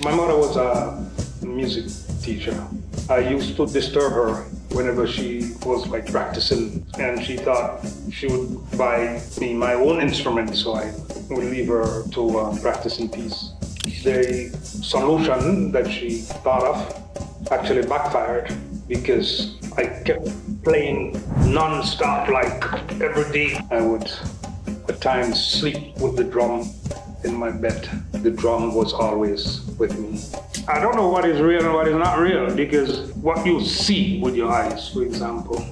My mother was a music teacher. I used to disturb her whenever she was like practicing, and she thought she would buy me my own instrument, so I would leave her to practice in peace. The solution that she thought of actually backfired because I kept playing non-stop, like every day. I would at times sleep with the drum in my bed. The drum was always with me. I don't know what is real and what is not real, because what you see with your eyes, for example,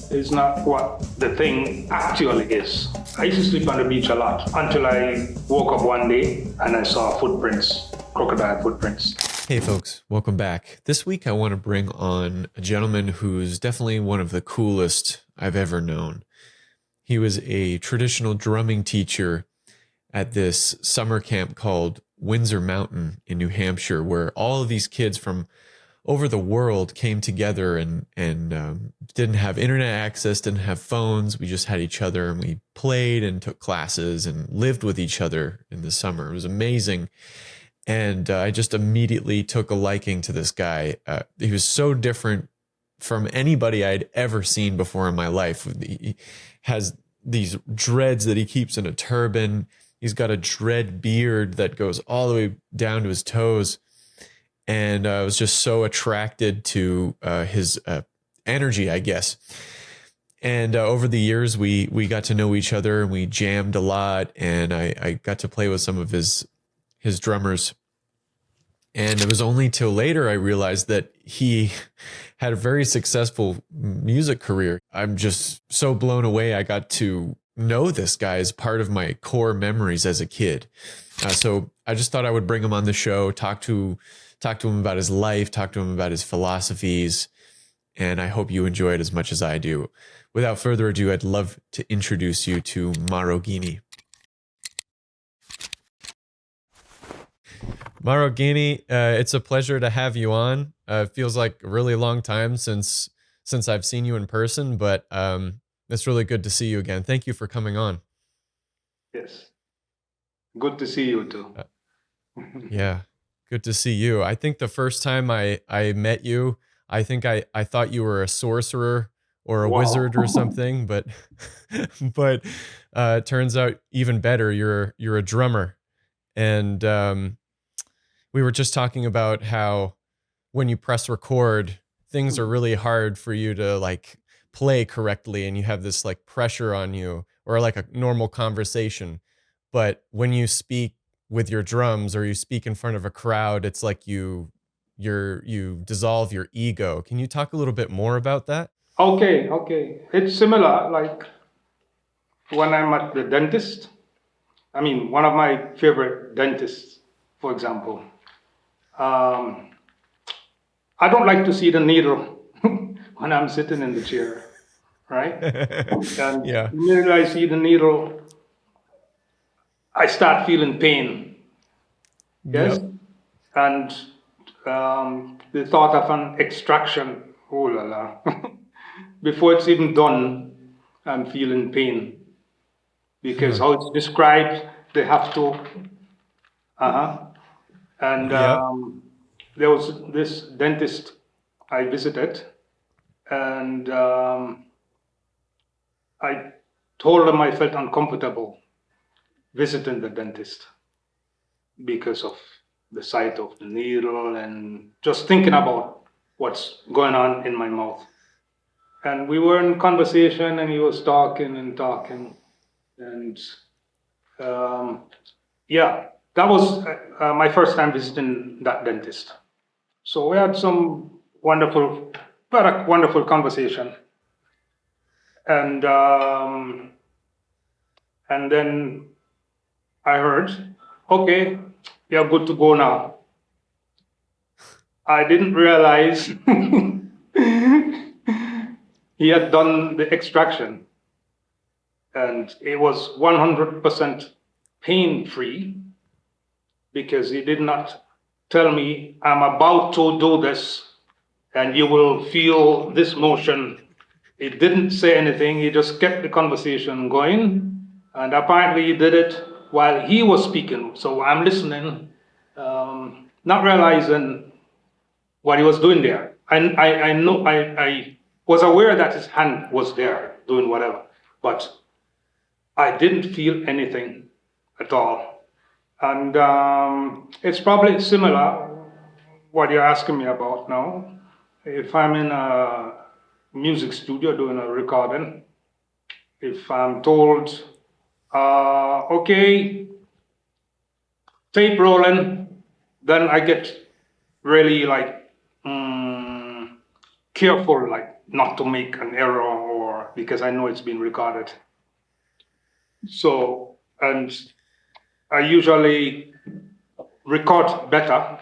is not what the thing actually is. I used to sleep on the beach a lot until I woke up one day and I saw footprints, crocodile footprints. Hey folks, welcome back. This week I want to bring on a gentleman who's definitely one of the coolest I've ever known. He was a traditional drumming teacher at this summer camp called Windsor Mountain in New Hampshire, where all of these kids from over the world came together and didn't have internet access, didn't have phones. We just had each other and we played and took classes and lived with each other in the summer. It was amazing. And I just immediately took a liking to this guy. He was so different from anybody I'd ever seen before in my life. He has these dreads that he keeps in a turban. He's got a dread beard that goes all the way down to his toes. And I was just so attracted to his energy, I guess. And over the years, we got to know each other and we jammed a lot. And I got to play with some of his drummers. And it was only till later I realized that he had a very successful music career. I'm just so blown away. I got to know this guy as part of my core memories as a kid. So I just thought I would bring him on the show, talk to him about his life, talk to him about his philosophies, and I hope you enjoy it as much as I do. Without further ado, I'd love to introduce you to Maroghini. Maroghini, it's a pleasure to have you on. It feels like a really long time since I've seen you in person, but it's really good to see you again. Thank you for coming on. Yes. Good to see you too. Yeah, good to see you. I think the first time I met you, I think I thought you were a sorcerer or a wizard or something, but it turns out even better. You're a drummer. And we were just talking about how when you press record, things are really hard for you to like play correctly, and you have this like pressure on you, or like a normal conversation. But when you speak with your drums or you speak in front of a crowd, it's like you dissolve your ego. Can you talk a little bit more about that? Okay. It's similar, like when I'm at the dentist. I mean, one of my favorite dentists, for example. I don't like to see the needle when I'm sitting in the chair, right? And Yeah. immediately I see the needle, I start feeling pain. Yes? Yep. And the thought of an extraction, oh la la. Before it's even done, I'm feeling pain. Because how it's described, they have to, And Yep. there was this dentist I visited, and I told him I felt uncomfortable visiting the dentist because of the sight of the needle and just thinking about what's going on in my mouth. And we were in conversation, and he was talking and talking, and yeah, that was my first time visiting that dentist. So we had some very wonderful conversation, and then I heard, okay, you're good to go now. I didn't realize he had done the extraction, and it was 100% pain-free, because he did not tell me, I'm about to do this and you will feel this motion. He didn't say anything. He just kept the conversation going. And apparently he did it while he was speaking. So I'm listening, not realizing what he was doing there. I know I was aware that his hand was there doing whatever, but I didn't feel anything at all. And it's probably similar what you're asking me about now. If I'm in a music studio doing a recording, if I'm told, okay, tape rolling, then I get really like careful, like not to make an error or because I know it's been recorded. So, and I usually record better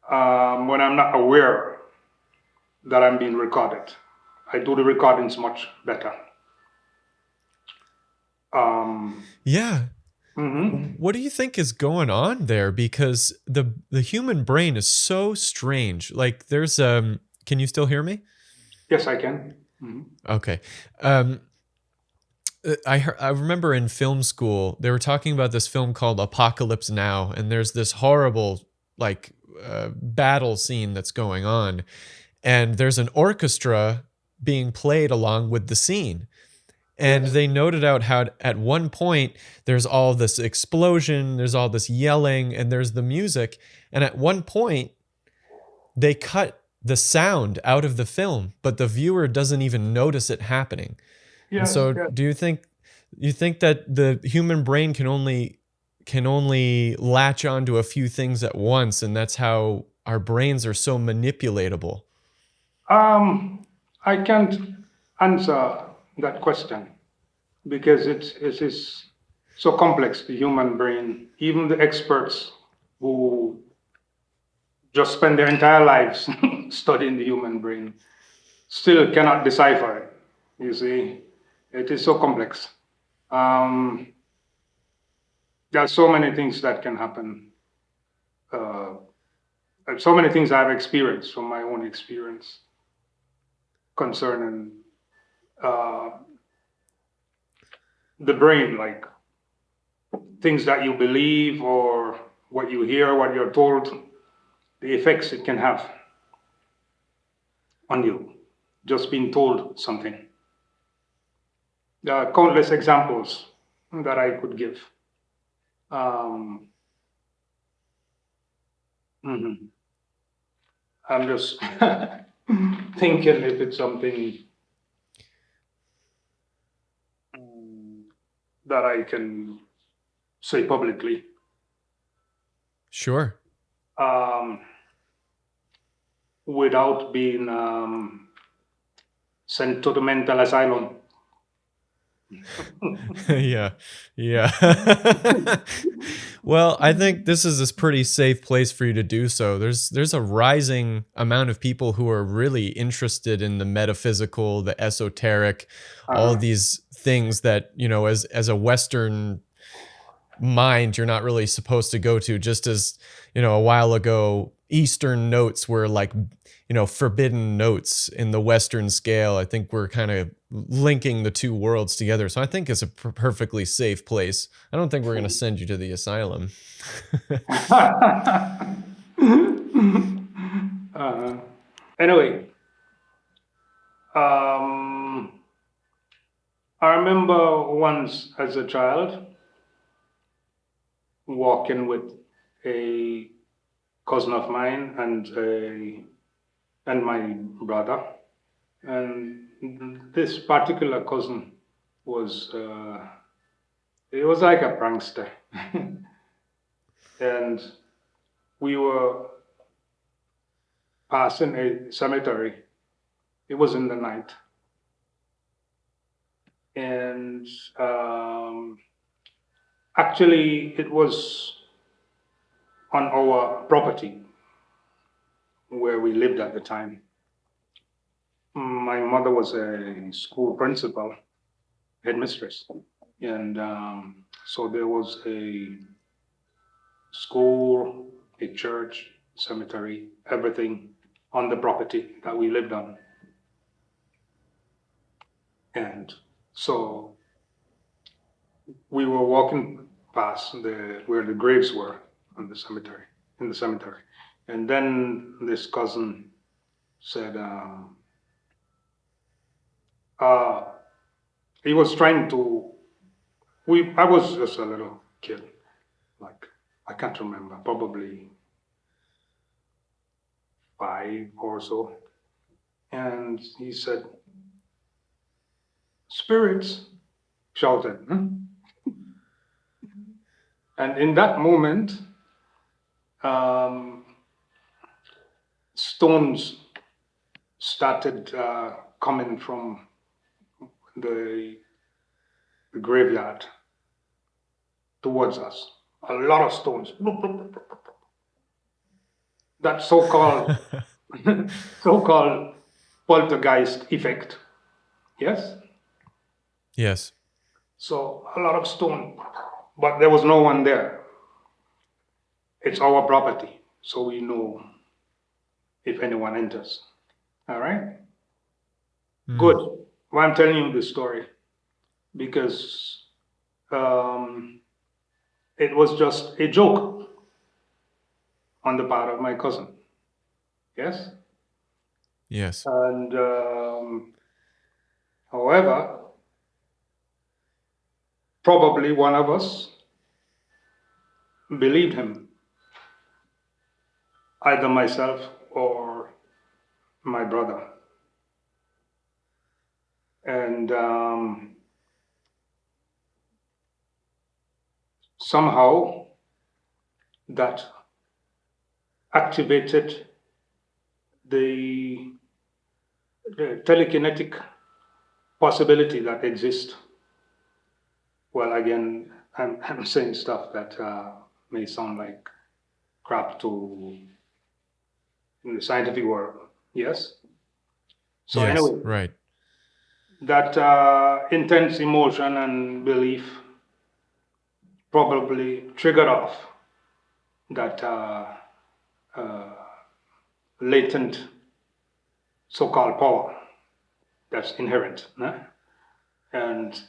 when I'm not aware that I'm being recorded. I do the recordings much better. Yeah. Mm-hmm. What do you think is going on there? Because the human brain is so strange. Like there's can you still hear me? Yes, I can. Mm-hmm. Okay. I remember in film school they were talking about this film called Apocalypse Now, and there's this horrible like battle scene that's going on, and there's an orchestra being played along with the scene. And Yes. they noted out how at one point there's all this explosion, there's all this yelling, and there's the music. And at one point they cut the sound out of the film, but the viewer doesn't even notice it happening. And Yes. so Yes. do you think that the human brain can only latch onto a few things at once, and that's how our brains are so manipulatable? I can't answer that question because it is so complex, the human brain. Even the experts who just spend their entire lives studying the human brain still cannot decipher it. You see, it is so complex. Um, there are so many things that can happen. Uh, so many things I've experienced from my own experience concerning uh, the brain, like things that you believe or what you hear, what you're told, the effects it can have on you, just being told something. There are countless examples that I could give. Mhm. I'm just thinking if it's something that I can say publicly. Sure. Without being sent to the mental asylum. Yeah. Yeah. Well, I think this is a pretty safe place for you to do so. There's a rising amount of people who are really interested in the metaphysical, the esoteric, all of these things that, as a Western mind you're not really supposed to go to, just as, a while ago Eastern notes were like, forbidden notes in the Western scale. I think we're kind of linking the two worlds together. So I think it's a perfectly safe place. I don't think we're going to send you to the asylum. Anyway, I remember once as a child walking with a cousin of mine and my brother, and this particular cousin was it was like a prankster, and we were passing a cemetery. It was in the night, and actually it was on our property where we lived at the time. My mother was a school principal, headmistress, and so there was a school, a church, cemetery, everything on the property that we lived on. And so we were walking past where the graves were, on the cemetery, in the cemetery. And then this cousin said, he was trying to, I was just a little kid, like, I can't remember, probably 5 or so. And he said, spirits, shouted. And in that moment, stones started coming from the graveyard towards us. A lot of stones. That so-called so-called poltergeist effect. Yes? Yes. So a lot of stone, but there was no one there. It's our property, so we know if anyone enters. All right? Good. Why I'm telling you this story, because it was just a joke on the part of my cousin. Yes? Yes. And however, probably one of us believed him, either myself or my brother. And somehow that activated the telekinetic possibility that exists. Well, again, I'm saying stuff that may sound like crap to in the scientific world. Yes. So yes, anyway, right. that intense emotion and belief probably triggered off that latent so-called power that's inherent. And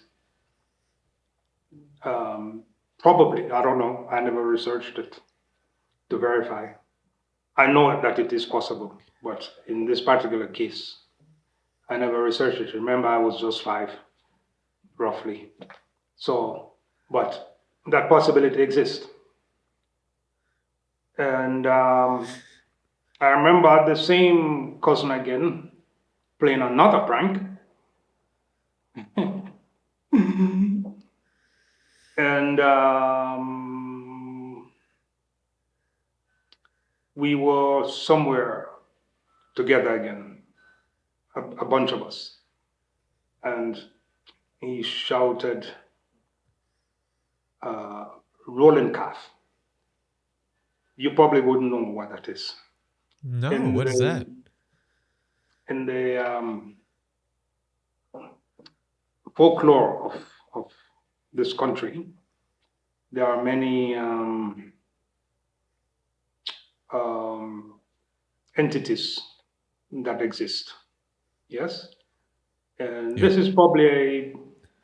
probably, I don't know, I never researched it to verify. I know that it is possible, but in this particular case, I never researched it. Remember, I was just 5, roughly. So, but that possibility exists. And I remember the same cousin again playing another prank. And we were somewhere together again, a bunch of us. And he shouted, rolling calf. You probably wouldn't know what that is. No, what is that? In the folklore of this country, there are many entities that exist. Yes? And this is probably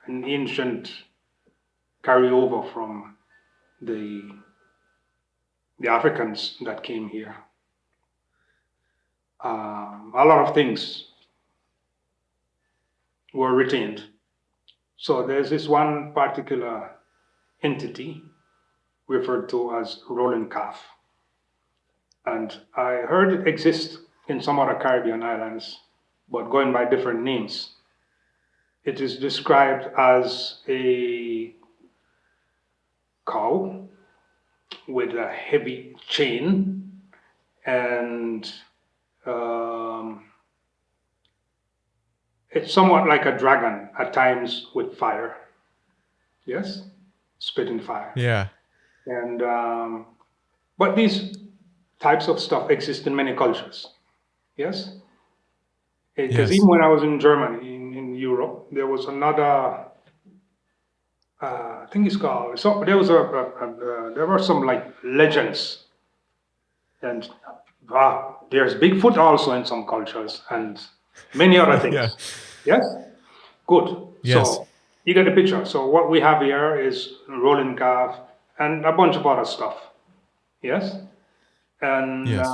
an ancient carryover from the Africans that came here. A lot of things were retained. So there's this one particular entity referred to as rolling calf. And I heard it exists in some other Caribbean islands, but going by different names. It is described as a cow with a heavy chain and it's somewhat like a dragon at times with fire. Yes? Spitting fire. Yeah. And but these types of stuff exist in many cultures. Yes? Because even when I was in Germany, in Europe, there was another I think it's called. So there was there were some like legends, and there's Bigfoot also in some cultures, and many other things. Yeah. Yes, good. Yes. So you get the picture. So what we have here is rolling calf and a bunch of other stuff. Yes? And Yes.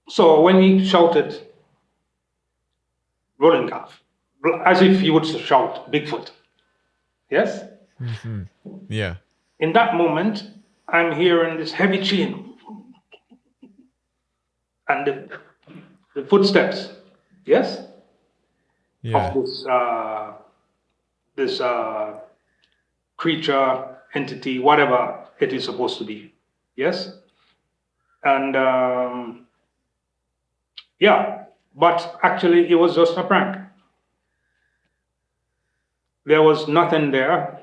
so when he shouted, rolling calf, as if he would shout Bigfoot. Yes? Mm-hmm. Yeah. In that moment, I'm hearing this heavy chain and the footsteps, yes, of Yeah. this creature, entity, whatever it is supposed to be, yes, and yeah, but actually it was just a prank. There was nothing there.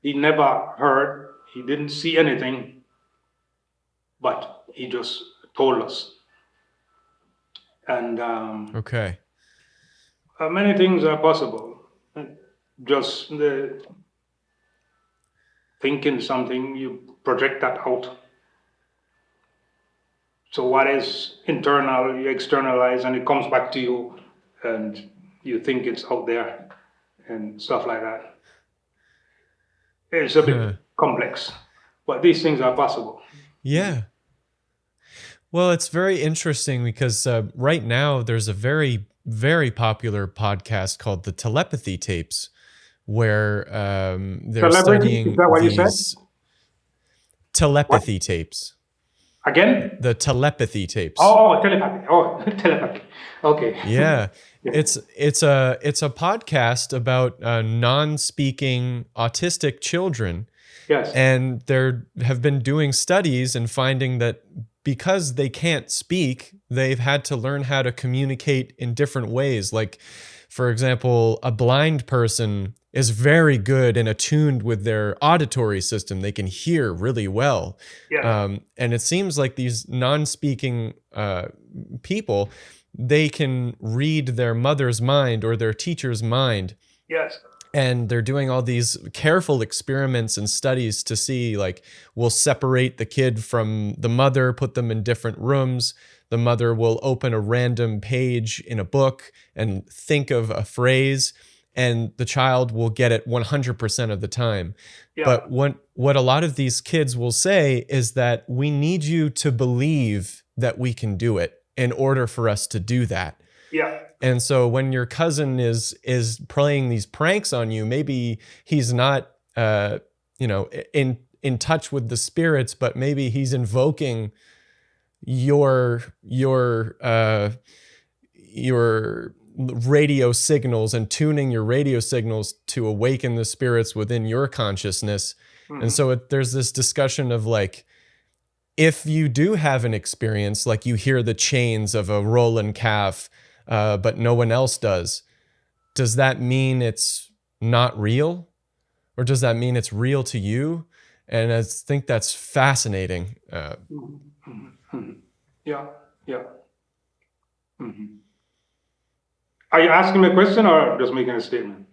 He never heard. He didn't see anything, but he just told us. And Okay. many things are possible. Just the thinking something, you project that out. So what is internal, you externalize, and it comes back to you, and you think it's out there, and stuff like that. It's a bit complex, but these things are possible. Yeah. Well, it's very interesting because right now there's a very, very popular podcast called the Telepathy Tapes, where they're Celebrity, is studying that what you said? these What? telepathy tapes. Again? The telepathy tapes. Oh, telepathy. Oh, telepathy. Okay. Yeah. Yeah. It's a podcast about non-speaking autistic children. Yes. And there have been doing studies and finding that because they can't speak, they've had to learn how to communicate in different ways. Like, for example, a blind person is very good and attuned with their auditory system. They can hear really well. Yeah. And it seems like these non-speaking people, they can read their mother's mind or their teacher's mind. Yes. And they're doing all these careful experiments and studies to see, like, we'll separate the kid from the mother, put them in different rooms. The mother will open a random page in a book and think of a phrase, and the child will get it 100% of the time. Yeah. But what a lot of these kids will say is that we need you to believe that we can do it in order for us to do that. Yeah. And so when your cousin is playing these pranks on you, maybe he's not in touch with the spirits, but maybe he's invoking your radio signals and tuning your radio signals to awaken the spirits within your consciousness. Mm-hmm. And so there's this discussion of, like, if you do have an experience, like you hear the chains of a rolling calf, but no one else does that mean it's not real? Or does that mean it's real to you? And I think that's fascinating. Yeah, yeah. Mm-hmm. Are you asking me a question or just making a statement?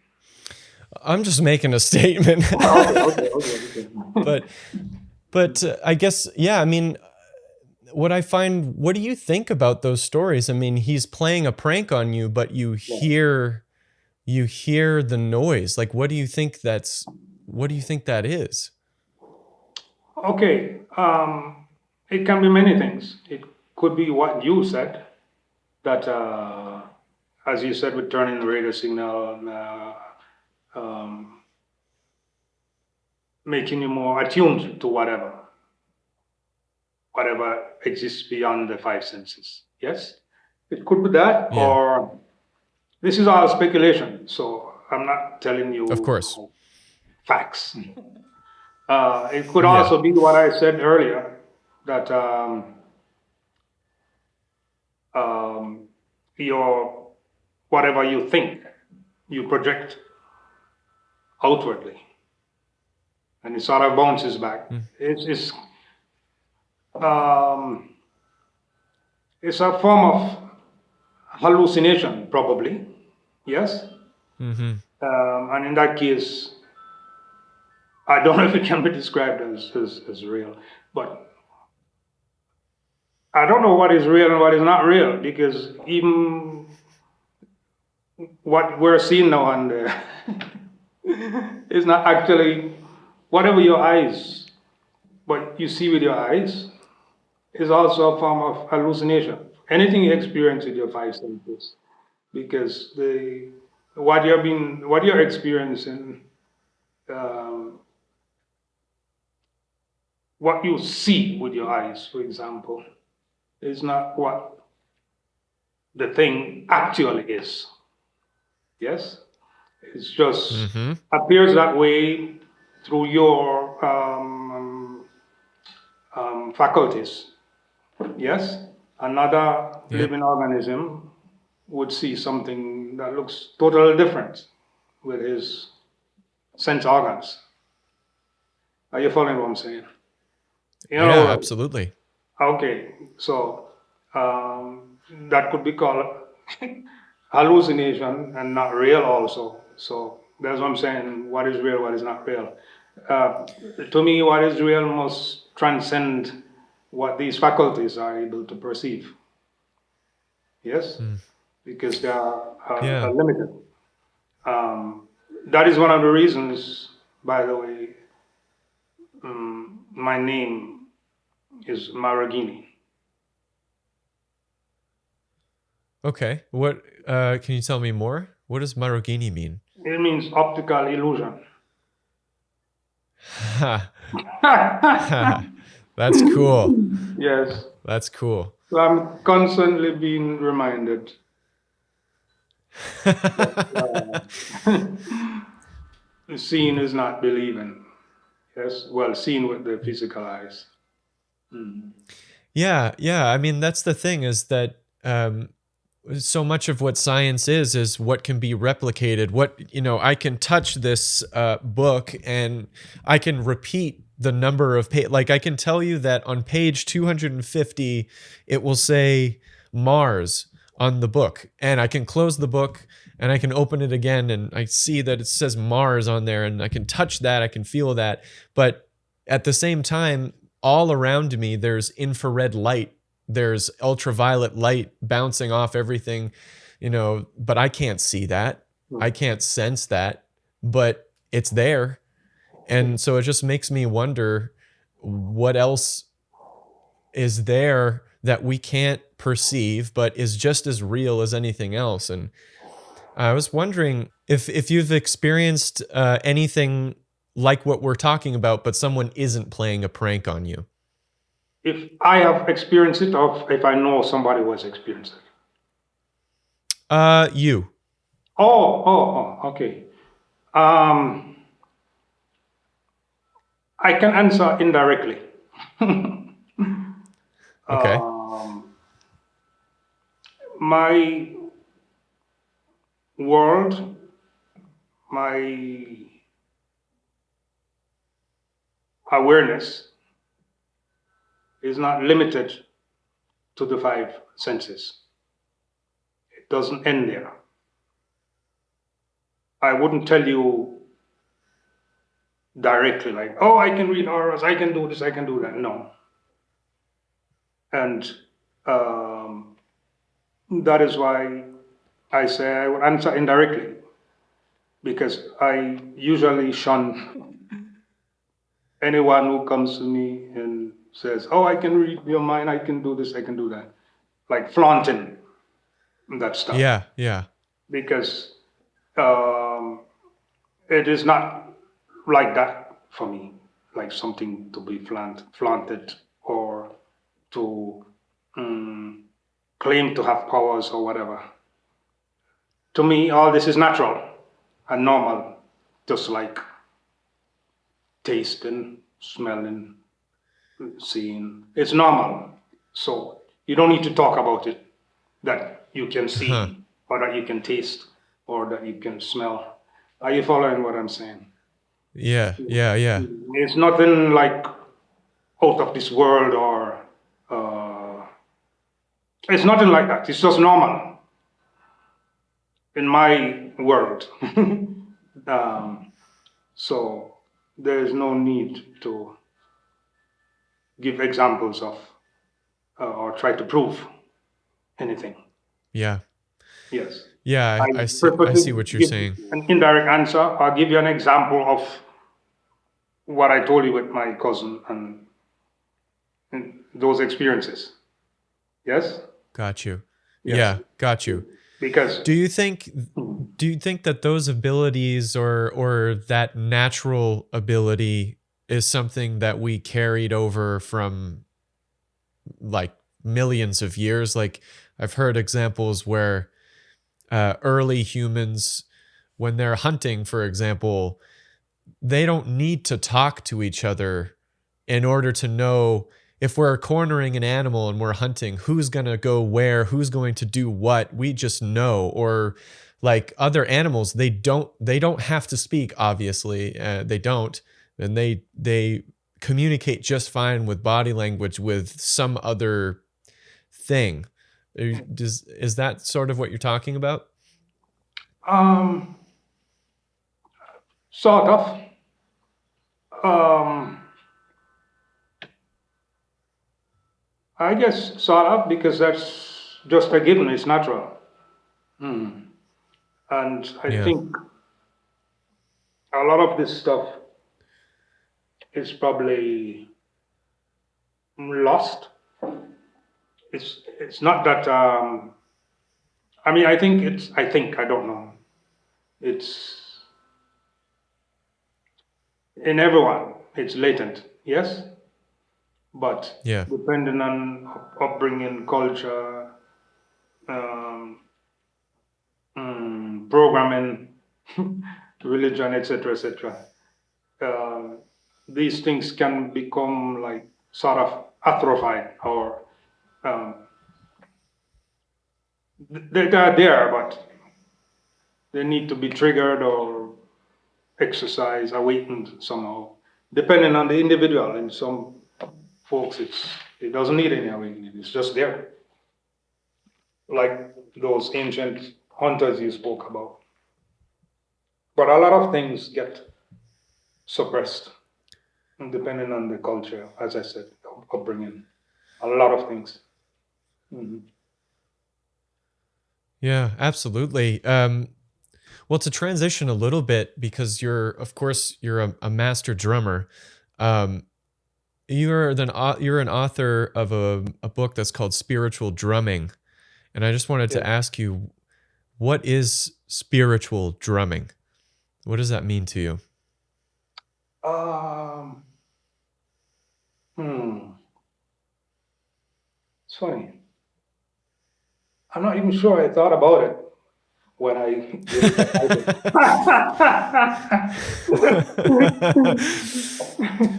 I'm just making a statement. Okay. But I guess, yeah, I mean, what do you think about those stories? I mean, he's playing a prank on you, but you hear the noise. Like, what do you think that is? Okay. It can be many things. It could be what you said, that, as you said, with turning the radio signal, making you more attuned to whatever exists beyond the five senses. Yes? It could be that, Yeah. or this is all speculation, so I'm not telling you, of course, facts. It could also be what I said earlier, that your whatever you think, you project outwardly, and it sort of bounces back. It's a form of hallucination, probably. Yes. Mm-hmm. And in that case, I don't know if it can be described as real, but I don't know what is real and what is not real, because even what we're seeing now on there is not actually whatever your eyes what you see with your eyes is also a form of hallucination. Anything you experience with your five senses, because what you're experiencing, um, what you see with your eyes, for example, is not what the thing actually is. Yes, it's just appears that way through your faculties. Yes, another Yep. living organism would see something that looks totally different with his sense organs. Are you following what I'm saying? In other Yeah, words, absolutely. okay, so that could be called hallucination and not real also. So that's what I'm saying. What is real, what is not real. Uh, to me, what is real must transcend what these faculties are able to perceive. Yes, because they are Yeah. limited. Um, that is one of the reasons, by the way, my name is Maroghini. Okay. What can you tell me more? What does Maroghini mean? It means optical illusion. That's cool. Yes. That's cool. So I'm constantly being reminded seeing is not believing. Yes. Well, seeing with the physical eyes. Yeah, yeah. I mean, that's the thing is that so much of what science is what can be replicated. I can touch this book and I can repeat the number of like I can tell you that on page 250 it will say Mars on the book, and I can close the book and I can open it again and I see that it says Mars on there, and I can touch that, I can feel that. But at the same time, all around me there's infrared light, there's ultraviolet light bouncing off everything, but I can't see that. I can't sense that, but it's there. And so it just makes me wonder what else is there that we can't perceive, but is just as real as anything else. And I was wondering if you've experienced anything like what we're talking about, but someone isn't playing a prank on you. If I have experienced it, or if I know somebody who has experienced it. You. Okay. Um, I can answer indirectly. Okay. My world, my awareness is not limited to the five senses. It doesn't end there. I wouldn't tell you directly like, oh, I can read auras, I can do this, I can do that. No. And that is why I say I would answer indirectly, because I usually shun anyone who comes to me and says, oh, I can read your mind, I can do this, I can do that. Like flaunting that stuff. Yeah, yeah. Because it is not like that for me, like something to be flaunted or to claim to have powers or whatever. To me, all this is natural and normal, just like tasting, smelling, seeing. It's normal. So you don't need to talk about it, that you can see or that you can taste or that you can smell. Are you following what I'm saying? Yeah. It's nothing like out of this world or it's nothing like that. It's just normal in my world. So there is no need to give examples of or try to prove anything. Yeah. Yes. Yeah, I prefer see to what you're give saying. an indirect answer. I'll give you an example of what I told you with my cousin and those experiences. Yes? Got you. Yes. Yeah, got you. Because Do you think that those abilities or that natural ability is something that we carried over from like millions of years? Like I've heard examples where early humans, when they're hunting, for example, they don't need to talk to each other in order to know if we're cornering an animal and we're hunting, who's going to go where, who's going to do what. We just know. Or like other animals, they don't have to speak, obviously. They don't. And they communicate just fine with body language with some other thing. Is that sort of what you're talking about? Sort of. I guess sort of, because that's just a given. It's natural. And I think a lot of this stuff is probably lost. It's not that. I mean, I think I don't know. It's in everyone. It's latent. Yes. But Yeah. depending on upbringing, culture, programming, religion, etc., these things can become like sort of atrophied, or they are there, but they need to be triggered or exercised, awakened somehow, depending on the individual. In some folks, it doesn't need any awakening. It's just there, like those ancient hunters you spoke about. But a lot of things get suppressed, depending on the culture, as I said, upbringing. A lot of things. Yeah, absolutely. Well, to transition a little bit, because of course, you're a master drummer. You're an author of a book that's called Spiritual Drumming, and I just wanted to ask you, what is spiritual drumming? What does that mean to you? It's funny. I'm not even sure I thought about it when I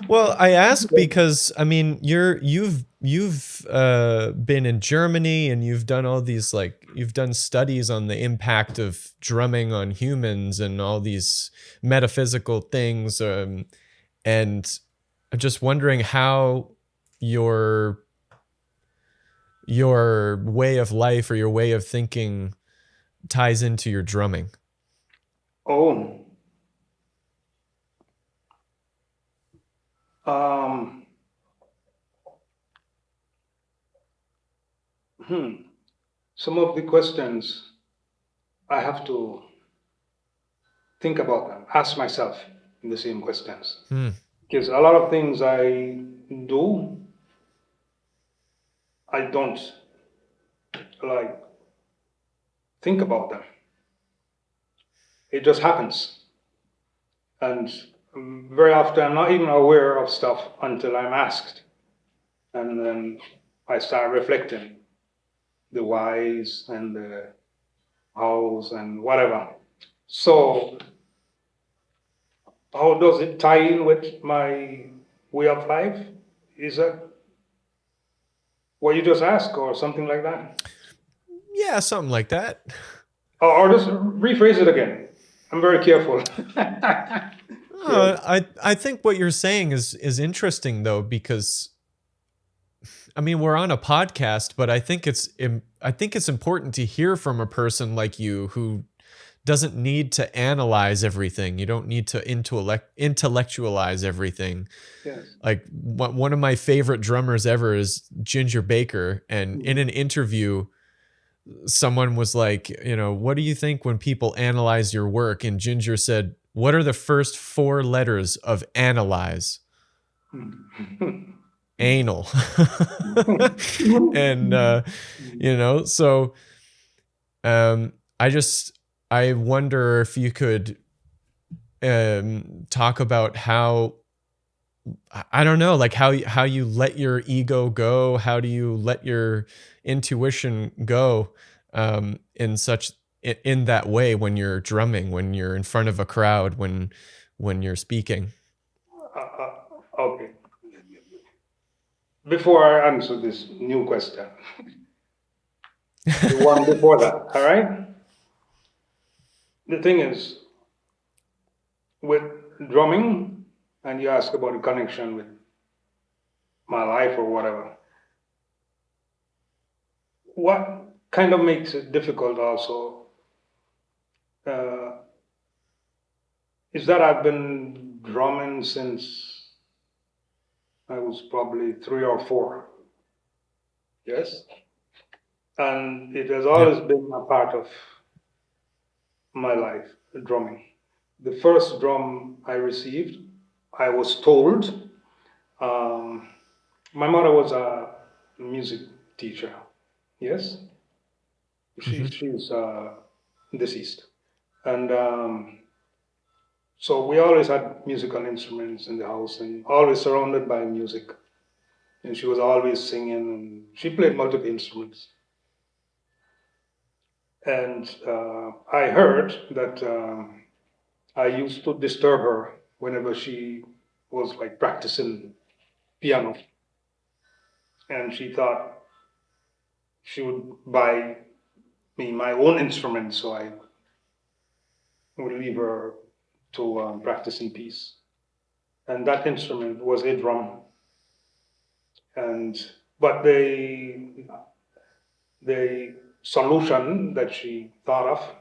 Well, I ask because I mean you've been in Germany and you've done all these you've done studies on the impact of drumming on humans and all these metaphysical things, and I'm just wondering how your way of life or your way of thinking ties into your drumming. Oh. Some of the questions I have to think about them, ask myself the same questions. Because a lot of things I do, I don't think about them. It just happens. And very often I'm not even aware of stuff until I'm asked. And then I start reflecting the whys and the hows and whatever. So how does it tie in with my way of life? Is that what you just asked, or something like that? Yeah, something like that. Or just rephrase it again. I'm very careful. I think what you're saying is interesting though, because I mean, we're on a podcast, but I think it's important to hear from a person like you who doesn't need to analyze everything. You don't need to intellectualize everything. Yes. Like one of my favorite drummers ever is Ginger Baker, and in an interview, someone was like, what do you think when people analyze your work? And Ginger said, what are the first 4 letters of analyze? anal. And so I wonder if you could talk about how, I don't know, like how you let your ego go. How do you let your intuition go in that way when you're drumming, when you're in front of a crowd, when you're speaking? Okay. Before I answer this new question, the one before that, all right? The thing is, with drumming, and you ask about the connection with my life or whatever, what kind of makes it difficult also uh, is that I've been drumming since I was probably 3 or 4. Yes. And it has always Yep. been a part of my life, drumming. The first drum I received, I was told, um, my mother was a music teacher. Yes. She's deceased. And so we always had musical instruments in the house and always surrounded by music. And she was always singing, and she played multiple instruments. And I heard that I used to disturb her whenever she was like practicing piano, and she thought she would buy me my own instrument, so I would leave her to practice in peace. And that instrument was a drum. And but the solution that she thought of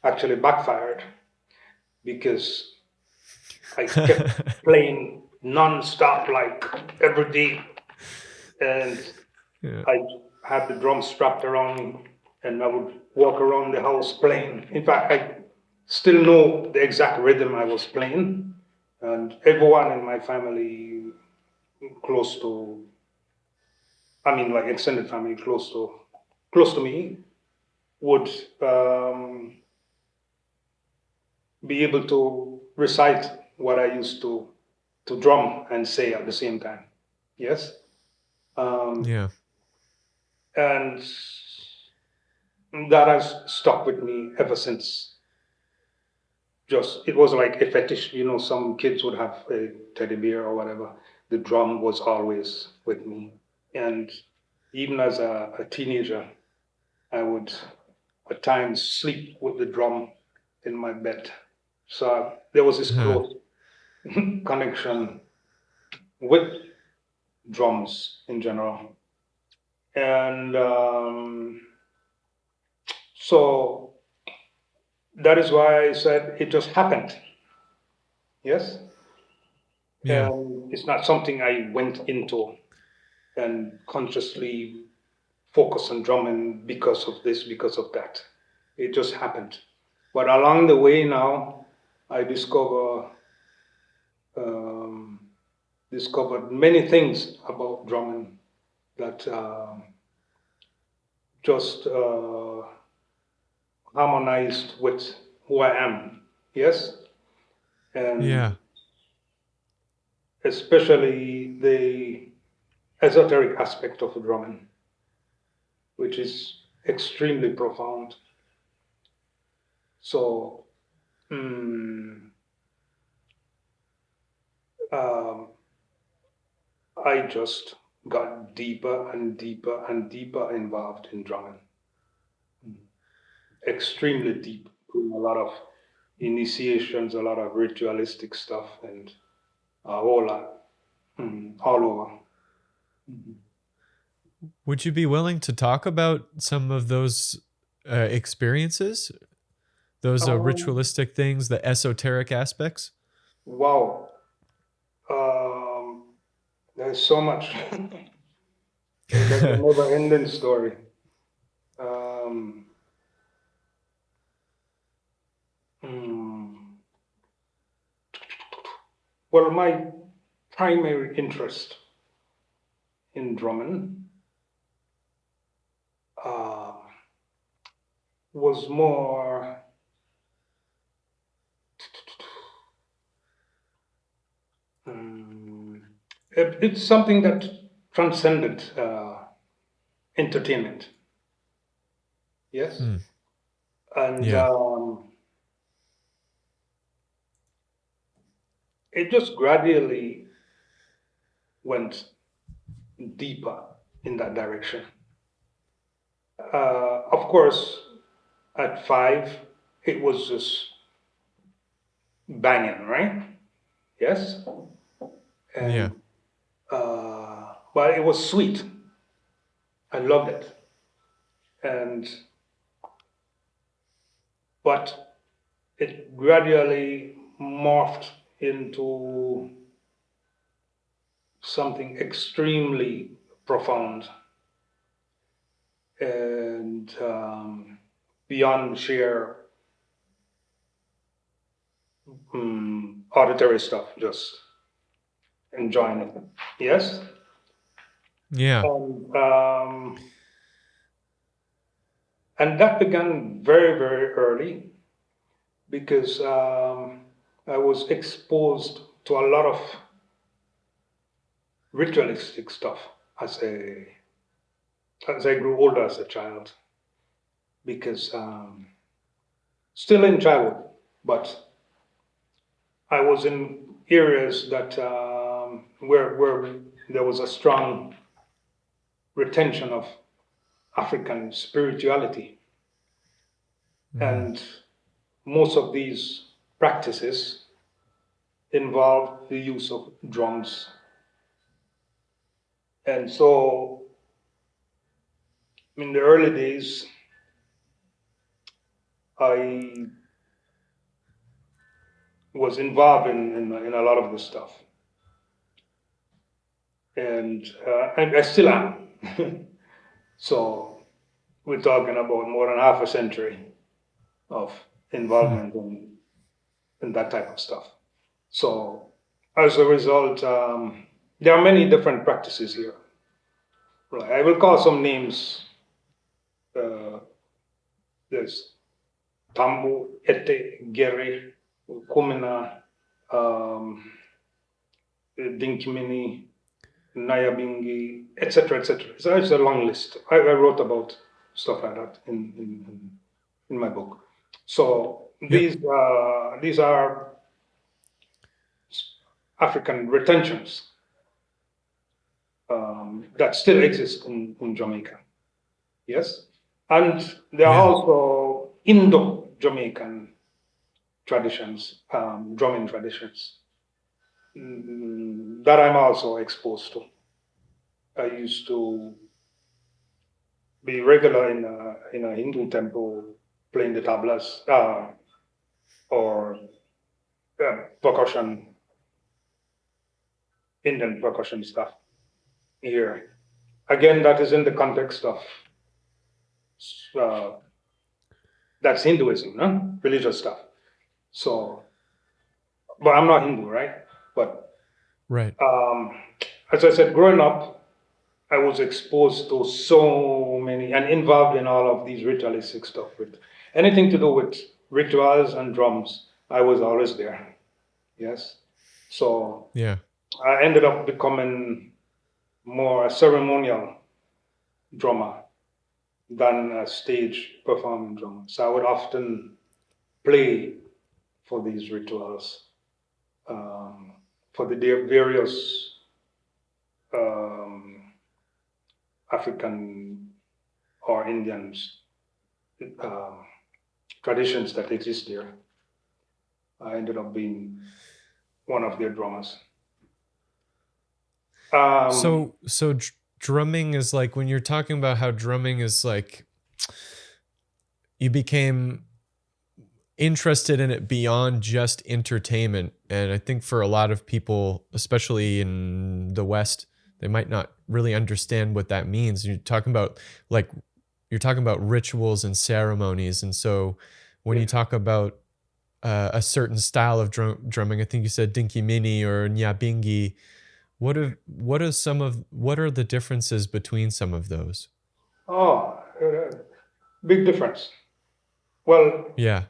actually backfired because I kept playing non-stop, like every day, and Yeah. I had the drum strapped around me, and I would walk around the house playing. In fact, I still know the exact rhythm I was playing, and everyone in my family, close to, I mean, like extended family, close to me, would be able to recite what I used to drum and say at the same time. Yes. Um, Yeah. and that has stuck with me ever since. Just it was like a fetish, some kids would have a teddy bear or whatever. The drum was always with me. And even as a teenager, I would at times sleep with the drum in my bed. So there was this Huh. close connection with drums in general. And so that is why I said it just happened. Yes. Yeah. It's not something I went into and consciously focus on drumming because of this, because of that. It just happened. But along the way now, I um, discovered many things about drumming that just harmonized with who I am. Yes, Yeah. and especially the esoteric aspect of drumming, which is extremely profound. So mm, um, I just got deeper and deeper and deeper involved in drumming, extremely deep, doing a lot of initiations, a lot of ritualistic stuff, and a whole lot, all over. Would you be willing to talk about some of those experiences, those Um, ritualistic things, the esoteric aspects? wow, there's so much. It's like a never-ending story. Um, hmm, well, my primary interest in drumming was more it's something that transcended entertainment. Yes. And Yeah. It just gradually went deeper in that direction. Of course, at 5, it was just banging, right? Yes. Yeah. And but it was sweet. I loved it. And but it gradually morphed into something extremely profound and beyond sheer auditory stuff, just enjoying it. Yes. Yeah. And that began very, very early because I was exposed to a lot of ritualistic stuff as I grew older as a child. Because still in childhood, but I was in areas that where there was a strong retention of African spirituality, and most of these practices involve the use of drums. And so in the early days, I was involved in a lot of this stuff. And I still am. So we're talking about more than half a century of involvement in that type of stuff. So as a result, there are many different practices here. Right. I will call some names. There's Tambu, Ete, Gere, Kumina, Dinkimini, Nyabingi, etc., etc. So it's a long list. I wrote about stuff like that in my book. So these are African retentions that still exist in Jamaica. Yes, and there are also Indo-Jamaican traditions, drumming traditions that I'm also exposed to. I used to be regular in a Hindu temple playing the tablas or percussion, Indian percussion stuff here. Again, that is in the context of that's Hinduism, no? Religious stuff. So, but I'm not Hindu, right? But right. As I said, growing up, I was exposed to so many and involved in all of these ritualistic stuff with anything to do with rituals and drums. I was always there. Yes. So Yeah. I ended up becoming more a ceremonial drummer than a stage performing drummer. So I would often play for these rituals, for the various African or Indian traditions that exist there. I ended up being one of their drummers. So drumming is like, when you're talking about how drumming is like, you became interested in it beyond just entertainment. And I think for a lot of people, especially in the West, they might not really understand what that means. You're talking about rituals and ceremonies. And so when you talk about a certain style of drumming, I think you said dinky mini or nyabingi, what are the differences between some of those? Oh, big difference. Well, Yeah.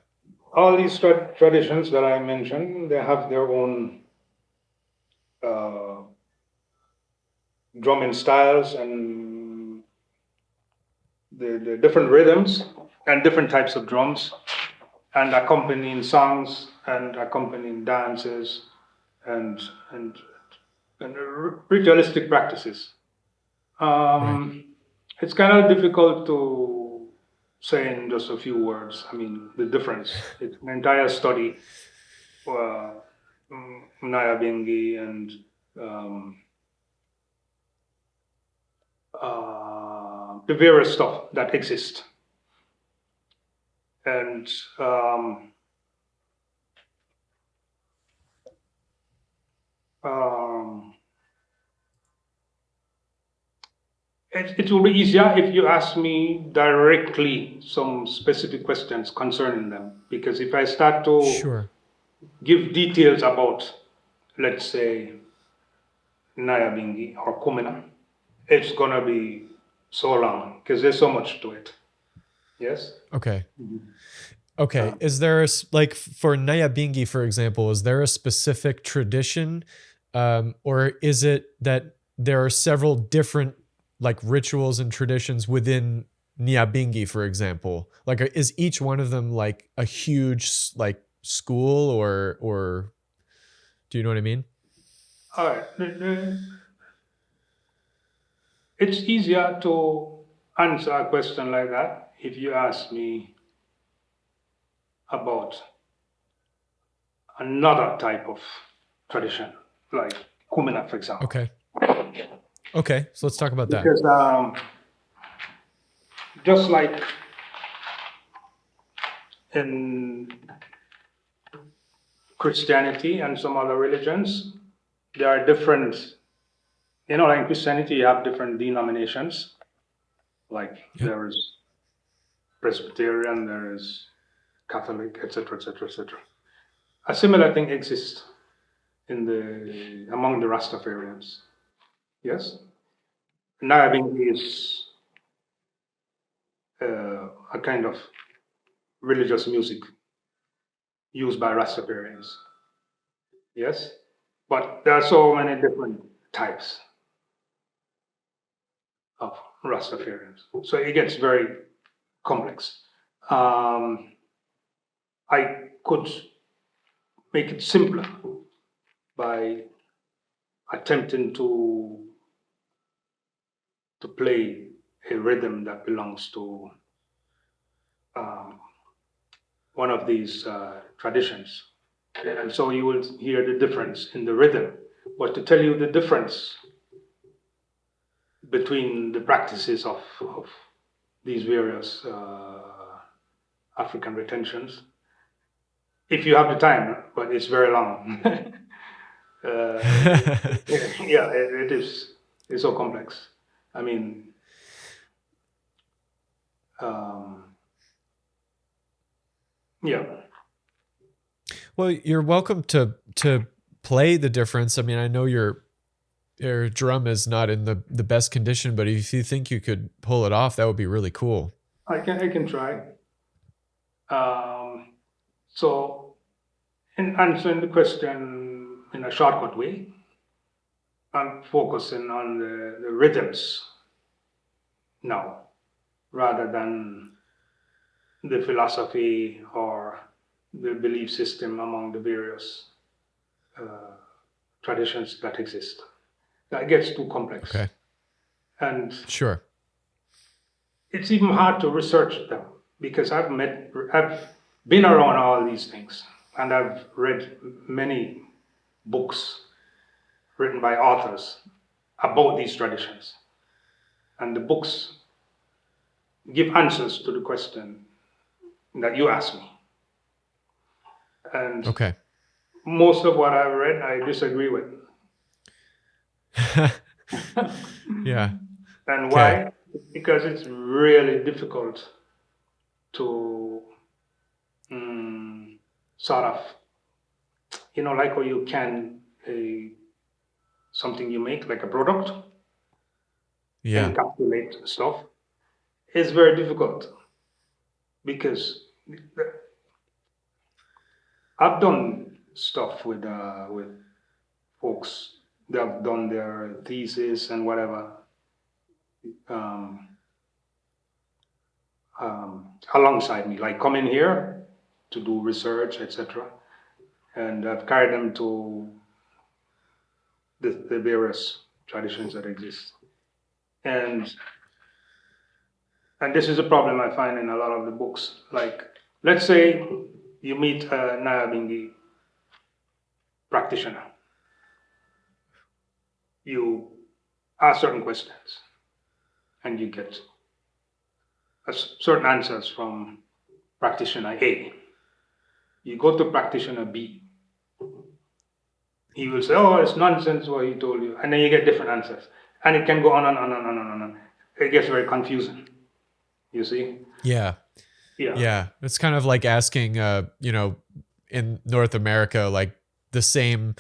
all these traditions that I mentioned, they have their own uh, drumming styles and the different rhythms and different types of drums and accompanying songs and accompanying dances and and and ritualistic practices. Right. It's kind of difficult to say in just a few words. I mean, the difference. It's an entire study. Uh, Nyabingi and um, the various stuff that exists. And um, it will be easier if you ask me directly some specific questions concerning them. Because if I start to Sure. give details about, let's say, Nyabingi or Kumina, it's going to be so long because there's so much to it. Yes? Okay. Mm-hmm. Okay. Is there like for Nyabingi, for example, is there a specific tradition, or is it that there are several different like rituals and traditions within Nyabingi, for example? Like, is each one of them like a huge like school, or do you know what I mean? All right. It's easier to answer a question like that if you ask me about another type of tradition, like Kumina, for example. Okay. Okay. So let's talk about that. Because just like in Christianity and some other religions, there are different, like in Christianity, you have different denominations. Like Yep. there is Presbyterian, there is Catholic, etc., etc., etc. A similar thing exists among the Rastafarians. Yes, Naabing is a kind of religious music used by Rastafarians. Yes, but there are so many different types of Rastafarians, so it gets very complex. I could make it simpler by attempting to play a rhythm that belongs to um, one of these traditions. And so you will hear the difference in the rhythm. But to tell you the difference between the practices of these various African retentions, if you have the time, but it's very long. Yeah, it is. It's so complex. I mean, yeah. Well, you're welcome to play the difference. I mean, I know your drum is not in the best condition, but if you think you could pull it off, that would be really cool. I can try. So, in answering the question in a shortcut way, I'm focusing on the rhythms now, rather than the philosophy or the belief system among the various traditions that exist. That gets too complex. Okay. And Sure. it's even hard to research them because I've been around all these things and I've read many books written by authors about these traditions. And the books give answers to the question that you asked me. And Okay. most of what I've read, I disagree with. Yeah. And Okay. why? Because it's really difficult to sort of, like how you can a something you make, like a product, Yeah. encapsulate stuff, is very difficult because I've done stuff with folks that have done their thesis and whatever um, alongside me, like come in here to do research, etc. And I've carried them to the various traditions that exist. And this is a problem I find in a lot of the books. Like, let's say you meet a Nyabingi practitioner. You ask certain questions and you get certain answers from practitioner A. You go to practitioner B. He will say, oh, it's nonsense what he told you. And then you get different answers. And it can go on and on and on and on. It gets very confusing. You see? Yeah. Yeah. Yeah. It's kind of like asking, in North America, like the same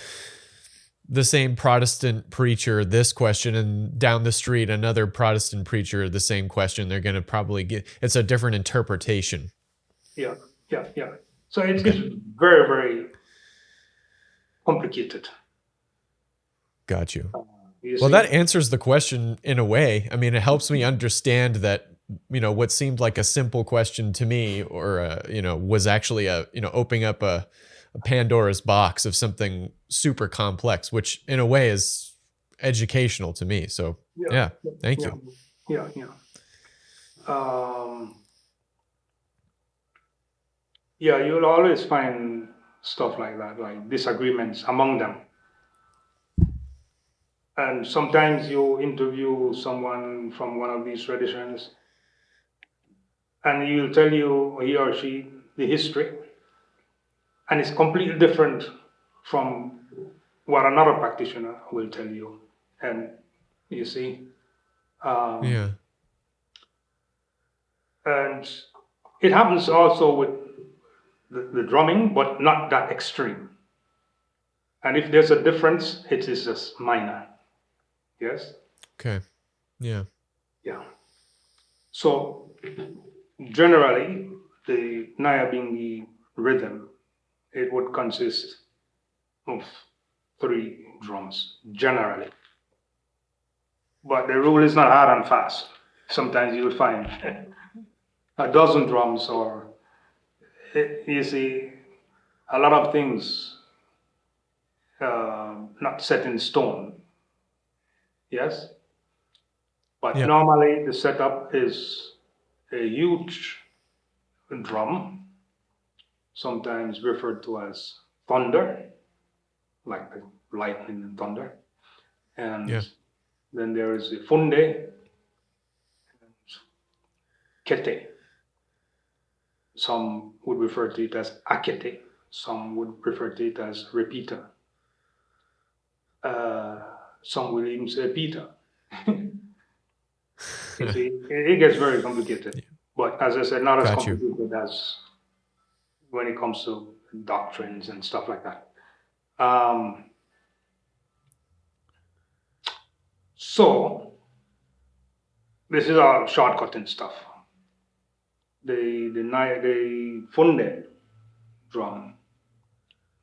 Protestant preacher this question, and down the street another Protestant preacher the same question. They're going to probably it's a different interpretation. Yeah. So it's very, very complicated. Got you. You Well, see? that answers the question in a way. I mean, it helps me understand that, what seemed like a simple question to me, or, was actually opening up a Pandora's box of something super complex, which in a way is educational to me. So yeah, thank you. Yeah. You'll always find stuff like that, like disagreements among them. And sometimes you interview someone from one of these traditions, and he'll tell you, he or she, the history, and it's completely different from what another practitioner will tell you. And you see, Yeah. And it happens also with the drumming, but not that extreme. And if there's a difference, it is just minor. Yes? Okay. Yeah. Yeah. So generally, the Nyabingi rhythm, it would consist of 3 drums, generally. But the rule is not hard and fast. Sometimes you'll find a dozen drums, or you see, a lot of things not set in stone. Yes? But Yep. normally the setup is a huge drum, sometimes referred to as thunder, like the lightning and thunder. And then there is the funde and kete. Some would refer to it as akete. Some would refer to it as repeater. Some will even say Peter. You see, it gets very complicated. But as I said, not as complicated as when it comes to doctrines and stuff like that. So this is all shortcutting stuff. The funde drum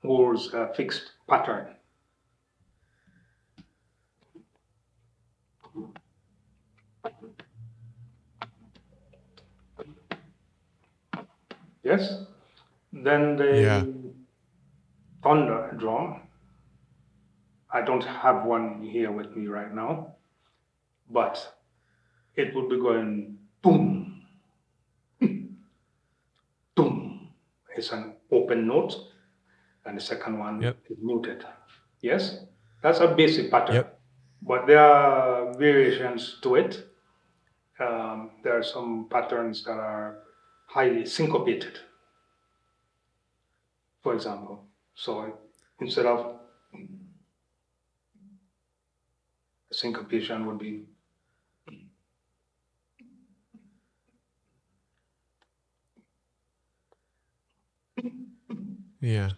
holds a fixed pattern. Yes? Then the thunder drum, I don't have one here with me right now, but it would be going boom, boom. It's an open note, and the second one is muted. Yes? That's a basic pattern. But there are variations to it. There are some patterns that are highly syncopated, for example. So instead of syncopation would be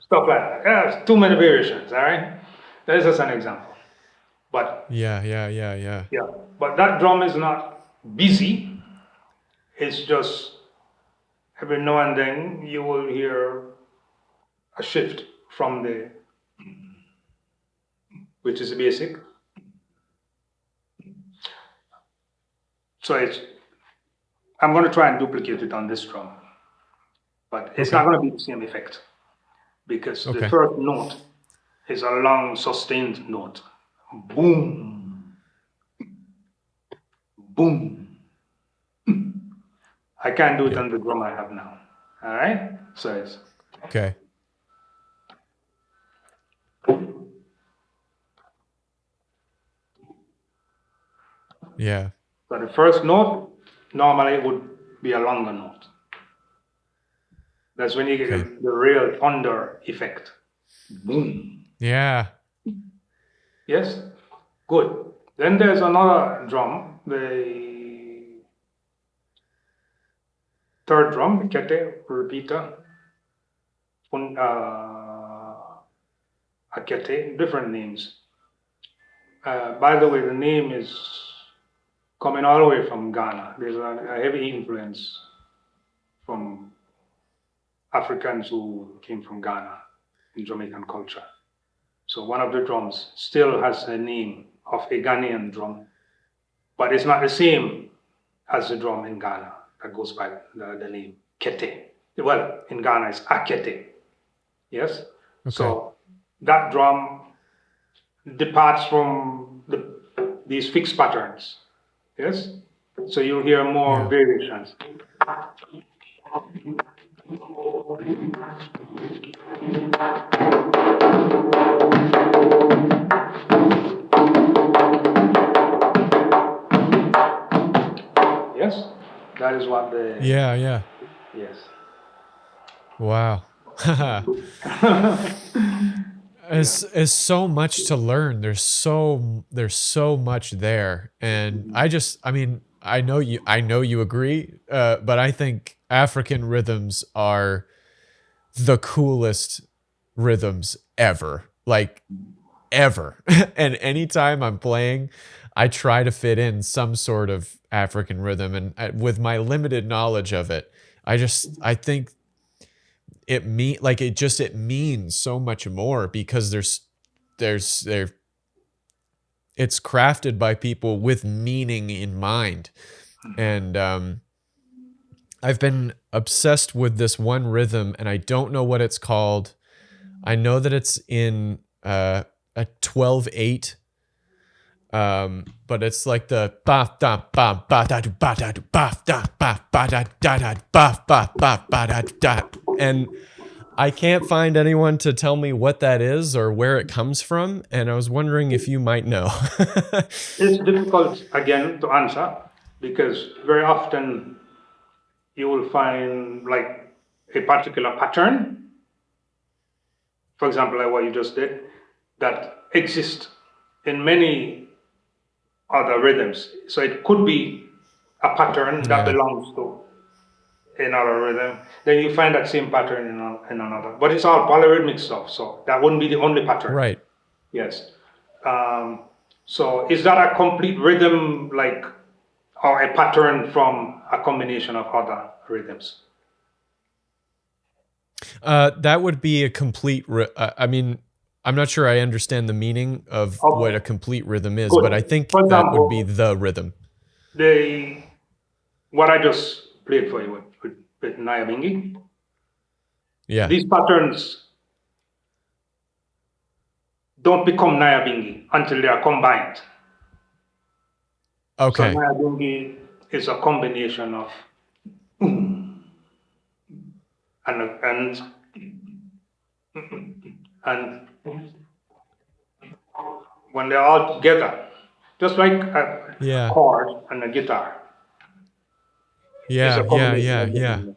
stuff like that. Yeah, too many variations, all right? That is just an example. But Yeah. yeah, but that drum is not busy. It's just every now and then you will hear a shift from the, which is basic. So I'm going to try and duplicate it on this drum, but it's not Okay. going to be the same effect because the Okay. first note is a long sustained note. Boom, boom. I can't do it Yeah. on the drum I have now. All right? So it's Okay. Yeah. so the first note normally would be a longer note. That's when you get Okay. the real thunder effect. Boom. Yeah. Yes? Good. Then there's another drum, the third drum, kete, repeater, akete, different names. By the way, the name is coming all the way from Ghana. There's a heavy influence from Africans who came from Ghana in Jamaican culture. So one of the drums still has a name of a Ghanaian drum, but it's not the same as the drum in Ghana that goes by the name kete. Well, in Ghana it's akete. Yes? Okay. So that drum departs from these fixed patterns. Yes? So you'll hear more Yeah. variations. Yes? That is what the, Yeah. yes. Wow. It's so much to learn. There's so much there. And I know you agree, but I think African rhythms are the coolest rhythms ever. Like ever. And anytime I'm playing, I try to fit in some sort of African rhythm, and with my limited knowledge of it, I think it means so much more because there it's crafted by people with meaning in mind. And I've been obsessed with this one rhythm, and I don't know what it's called. I know that it's in a 12/8, but it's like the ba da ba ba da do ba da do ba da ba da da ba da da, and I can't find anyone to tell me what that is or where it comes from, and I was wondering if you might know. It's difficult again to answer because very often you will find like a particular pattern, for example, like what you just did, that exists in many other rhythms. So it could be a pattern that Yeah, belongs to another rhythm. Then you find that same pattern in another. But it's all polyrhythmic stuff, so that wouldn't be the only pattern. right. Yes. So is that a complete rhythm, like, or a pattern from a combination of other rhythms? That would be a complete. I mean, I'm not sure I understand the meaning of what a Okay, complete rhythm is, but I good. think For that would be example, the rhythm. the what I just played for you with Nyabingi, Yeah. these patterns don't become Nyabingi until they are combined. So Okay. Nyabingi is a combination of and and when they're all together, just like a Yeah. chord and a guitar, is a combination of Yeah. them.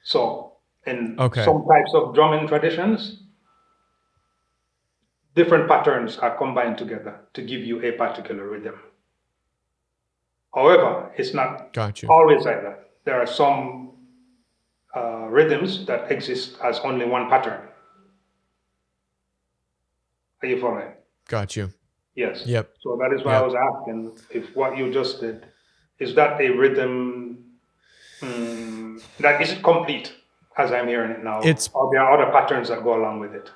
So in Okay. some types of drumming traditions, different patterns are combined together to give you a particular rhythm. However, it's not Got you. always like that. There are some rhythms that exist as only one pattern. Are you following? Got you. Yes. Yep. So that is why I Yep. was asking if what you just did, is that a rhythm, that is it complete as I'm hearing it now? It's Or there are other patterns that go along with it?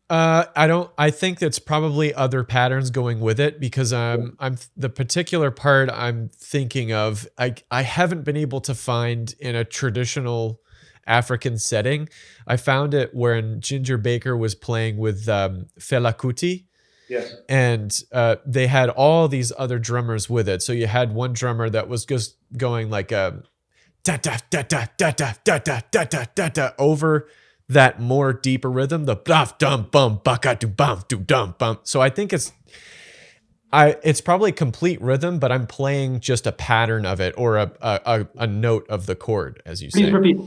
I think that's probably other patterns going with it, because I'm the particular part I'm thinking of, I haven't been able to find in a traditional African setting. I found it when Ginger Baker was playing with Fela Kuti, Yes. and they had all these other drummers with it. So you had one drummer that was just going like a da da da da da da da da da da da da over that more deeper rhythm, the bluff dum bum baka do bum do dum bum. So I think it's probably complete rhythm, but I'm playing just a pattern of it, or a note of the chord, as you Please say. repeat.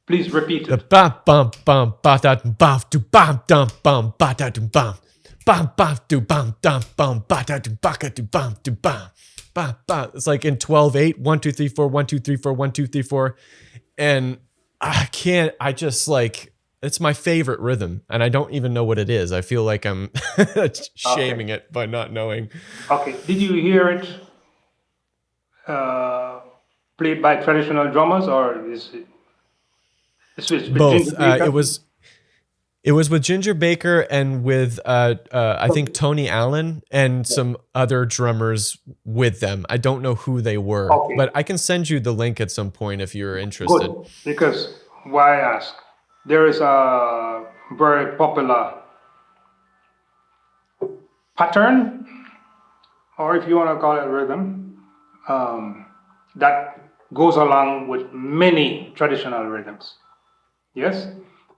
Please repeat The it. bum bum bum ba da bum do bum dum bum ba da do bum do bum dum bum ba da do baka do bum do bum. It's like in 12/8, 1 2 3 4 1 2 3 4 1 2 3 4, and I just like, it's my favorite rhythm, and I don't even know what it is. I feel like I'm shaming it by not knowing. Okay. Did you hear it played by traditional drummers, or is it with Both. Ginger Baker? It was with Ginger Baker and with I think Tony Allen and some other drummers with them. I don't know who they were, Okay. but I can send you the link at some point if you're interested. Good. Because why I ask? There is a very popular pattern, or if you want to call it rhythm, that goes along with many traditional rhythms. Yes?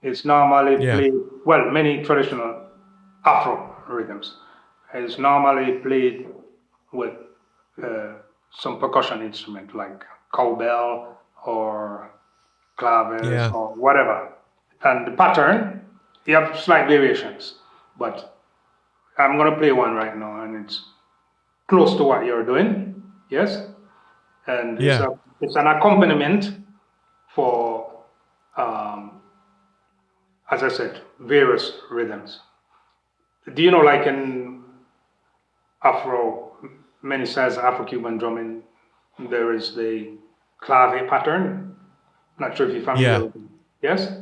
It's normally played, well, many traditional Afro rhythms. It's normally played with some percussion instrument like cowbell or claves or whatever. And the pattern, you have slight variations, but I'm going to play one right now, and it's close to what you're doing. Yes? And it's an accompaniment for, as I said, various rhythms. Do you know, like in many styles of Afro-Cuban drumming, there is the clave pattern? Not sure if you're familiar with it. Yes?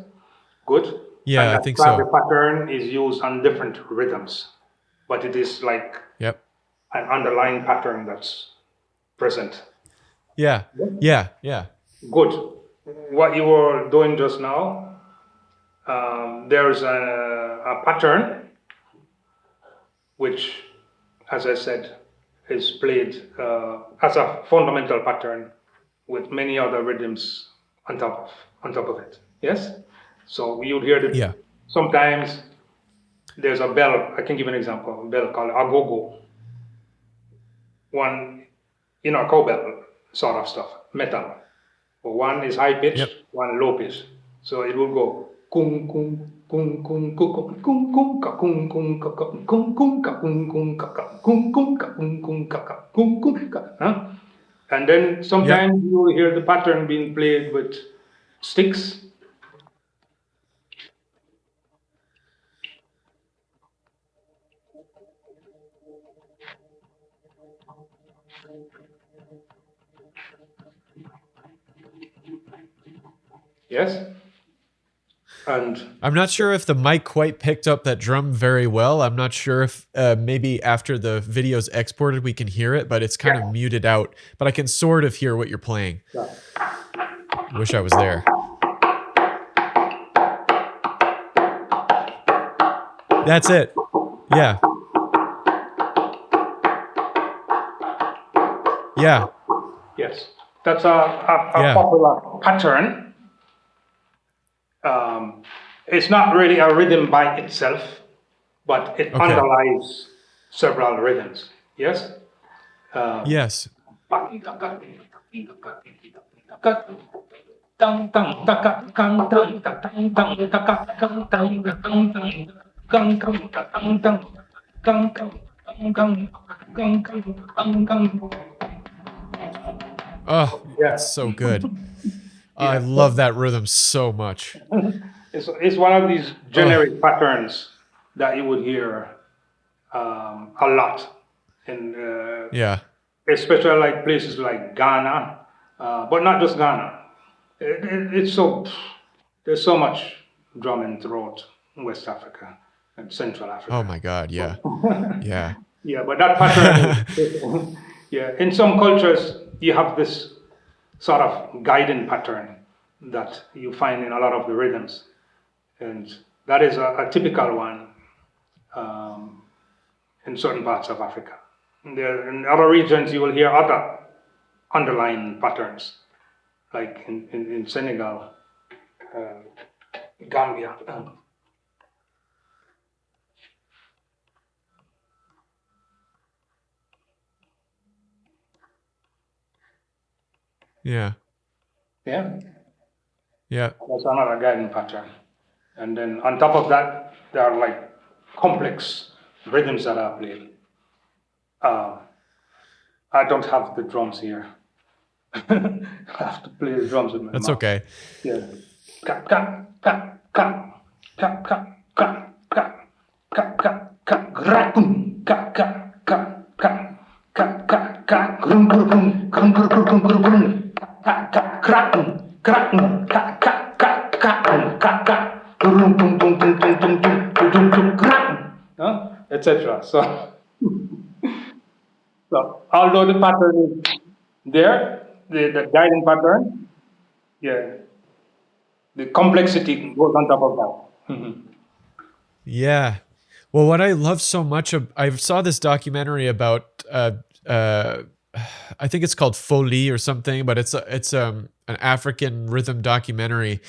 Good. Yeah, and I that think clave so. pattern is used on different rhythms, but it is like an underlying pattern that's present. Yeah. Good. What you were doing just now, there's a pattern which, as I said, is played as a fundamental pattern with many other rhythms on top of it. Yes. So you'd hear the sometimes there's a bell. I can give an example. A bell called agogo. One, cowbell sort of stuff, metal. But one is high pitch, one low pitch. So it will go kung kung kung kung kung kung kung ka kung kung ka kung kung ka kung kung ka kung kung ka kung kung ka kung kung ka. And then sometimes you will hear the pattern being played with sticks. Yes. And I'm not sure if the mic quite picked up that drum very well. I'm not sure if maybe after the video's exported we can hear it, but it's kind of muted out. But I can sort of hear what you're playing. Wish I was there. That's it. Yeah. Yeah. Yes. That's a popular pattern. It's not really a rhythm by itself, but it underlies several rhythms. Yes? Yes. Oh, it's so good. I love that rhythm so much. It's one of these generic patterns that you would hear a lot, in Yeah. especially like places like Ghana, but not just Ghana. It's so there's so much drumming throughout West Africa and Central Oh Africa. my God. Yeah. Yeah. Yeah, but that pattern, yeah, in some cultures you have this sort of guiding pattern that you find in a lot of the rhythms, and that is a typical one um, in certain parts of Africa. In other regions, you will hear other underlying patterns, like in Senegal, Gambia. Yeah. Yeah, Yeah. that's another guiding pattern. And then on top of that, there are like complex rhythms that are played. Uh, I don't have the drums here. I have to play the drums with my That's mouth. okay. Yeah. Ka ka ka ka ka ka ka ka ka ka ka grakum ka ka ka ka ka ka ka grum grum grum grum grum grum grum grum ka ka krakum krakum ka ka ka ka ka ka grum tum tum tum tum tum tum tum tum krakum, etc. So although the pattern is there, the guiding pattern, yeah, the complexity goes on top of that. Yeah. Well, what I love so much of, I saw this documentary about, I think it's called Folie or something, but it's an African rhythm documentary,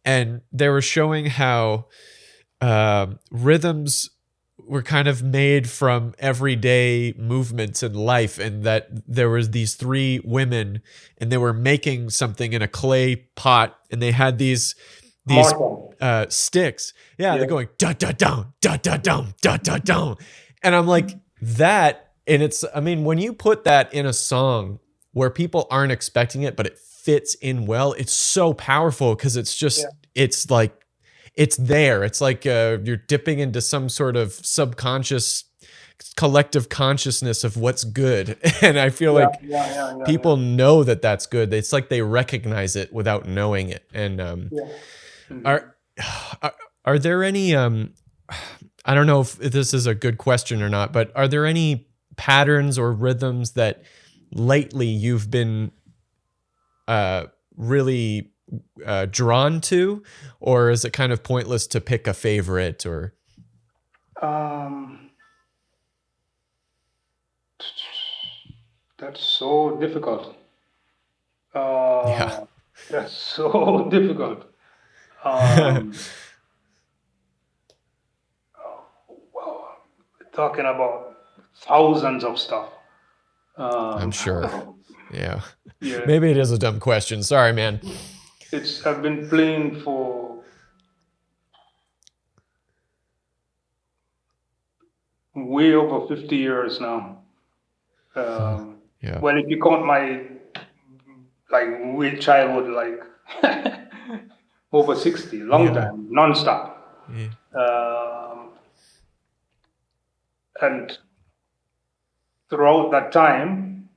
and they were showing how rhythms were kind of made from everyday movements in life, and that there was these three women, and they were making something in a clay pot, and they had these Mortal. sticks. Yeah, Yeah. they're going da da down, da da down, da da down, and I'm like that. And it's, I mean, when you put that in a song where people aren't expecting it, but it fits in well, it's so powerful because it's just, it's like, it's there. It's like you're dipping into some sort of subconscious collective consciousness of what's good. And I feel like people know that that's good. It's like they recognize it without knowing it. And are there any I don't know if this is a good question or not, but are there any patterns or rhythms that lately you've been really drawn to, or is it kind of pointless to pick a favorite? Or That's so difficult. Yeah. That's so difficult. Talking about thousands of stuff. I'm sure. Yeah. Yeah. Maybe it is a dumb question. Sorry, man. I've been playing for way over 50 years now. Yeah. Well, if you count my weird childhood, like over 60, long time, non-stop. Yeah. And throughout that time,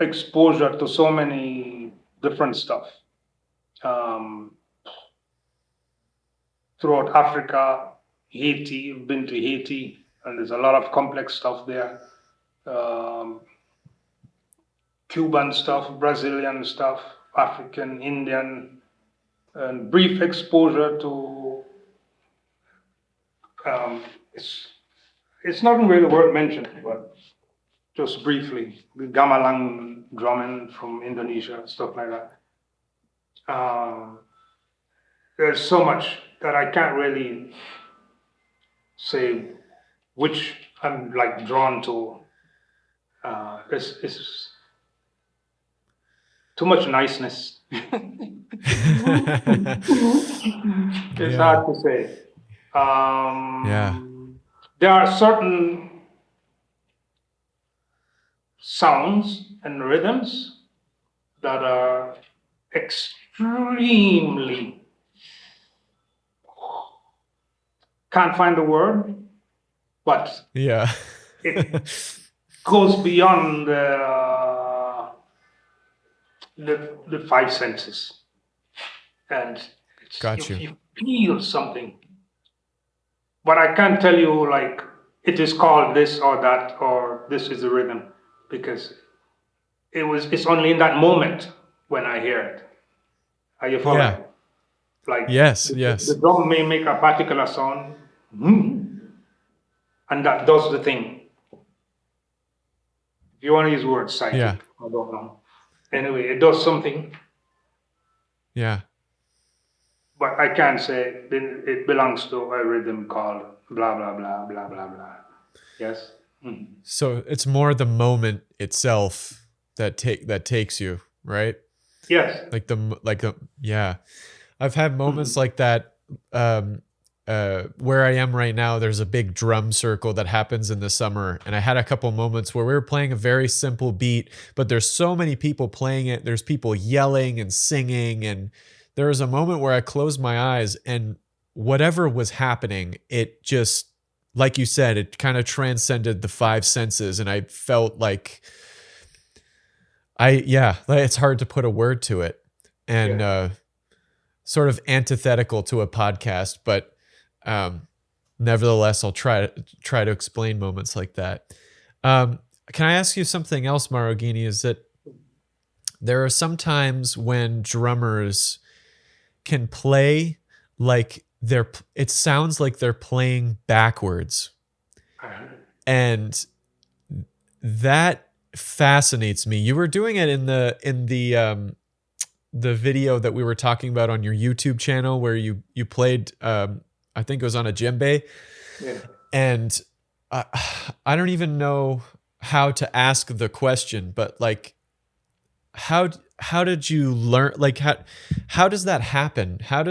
exposure to so many different stuff. Throughout Africa, Haiti, I've been to Haiti, and there's a lot of complex stuff there. Cuban stuff, Brazilian stuff, African, Indian, and brief exposure to it's not really worth mentioning, but just briefly, the gamelan drumming from Indonesia, stuff like that. There's so much that I can't really say which I'm like drawn to. It's too much niceness. It's hard to say. There are certain sounds and rhythms that are extremely, can't find the word, but Yeah. it goes beyond the five senses, and Got you. you feel something. But I can't tell you like it is called this or that or this is the rhythm, because it's only in that moment when I hear it. Are you Yeah. following? Like Yes. the Yes. drum may make a particular sound, and that does the thing. If you want to use the word Yeah. psychic, I don't know. Anyway, it does something, Yeah. but I can't say it belongs to a rhythm called blah blah blah blah blah blah. Yes. Mhm. So it's more the moment itself that takes you, right? Yes. Yeah. I've had moments Mhm. like that. Where I am right now, there's a big drum circle that happens in the summer, and I had a couple moments where we were playing a very simple beat, but there's so many people playing it. There's people yelling and singing, and there was a moment where I closed my eyes, and whatever was happening, it just, like you said, it kind of transcended the five senses, and I felt like it's hard to put a word to it, and Yeah. sort of antithetical to a podcast, but nevertheless, I'll try to explain moments like that. Can I ask you something else, Maroghini? Is that there are some times when drummers can play like it sounds like they're playing backwards, and that fascinates me. You were doing it in the video that we were talking about on your YouTube channel where you played, I think it was on a djembe. Yeah. And I don't even know how to ask the question, but like, how did you learn? Like, how does that happen? How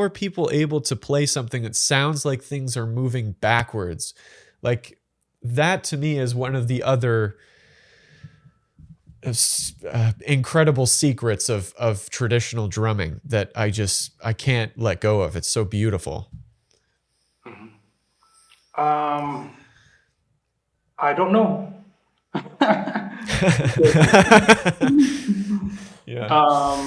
are people able to play something that sounds like things are moving backwards? Like, that to me is one of the other incredible secrets of traditional drumming that I can't let go of. It's so beautiful. I don't know. Yeah.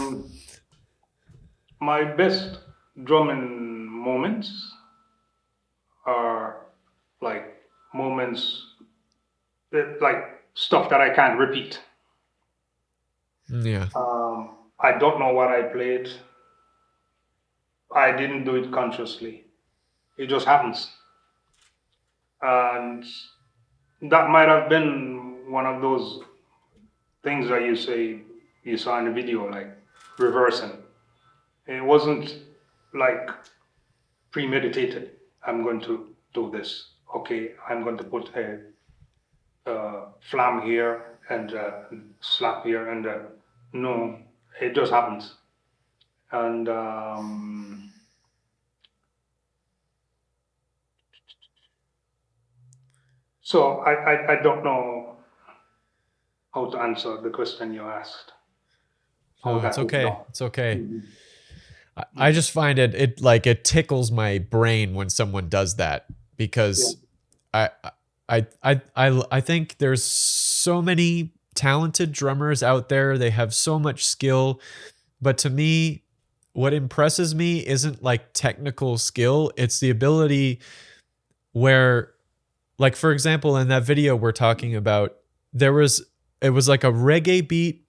My best drumming moments are like moments like stuff that I can't repeat. Yeah. I don't know what I played. I didn't do it consciously. It just happens. And that might have been one of those things that you saw in the video, like reversing. It wasn't like premeditated. I'm going to do this. Okay, I'm going to put a flam here and slap here, and no, it just happens. And so I don't know how to answer the question you asked. How Oh, it's that would okay. go. It's okay. Mhm. I just find it tickles my brain when someone does that, Yeah. because I I think there's so many talented drummers out there. They have so much skill, but to me, what impresses me isn't like technical skill. It's the ability where, like, for example, in that video we're talking about, it was like a reggae beat,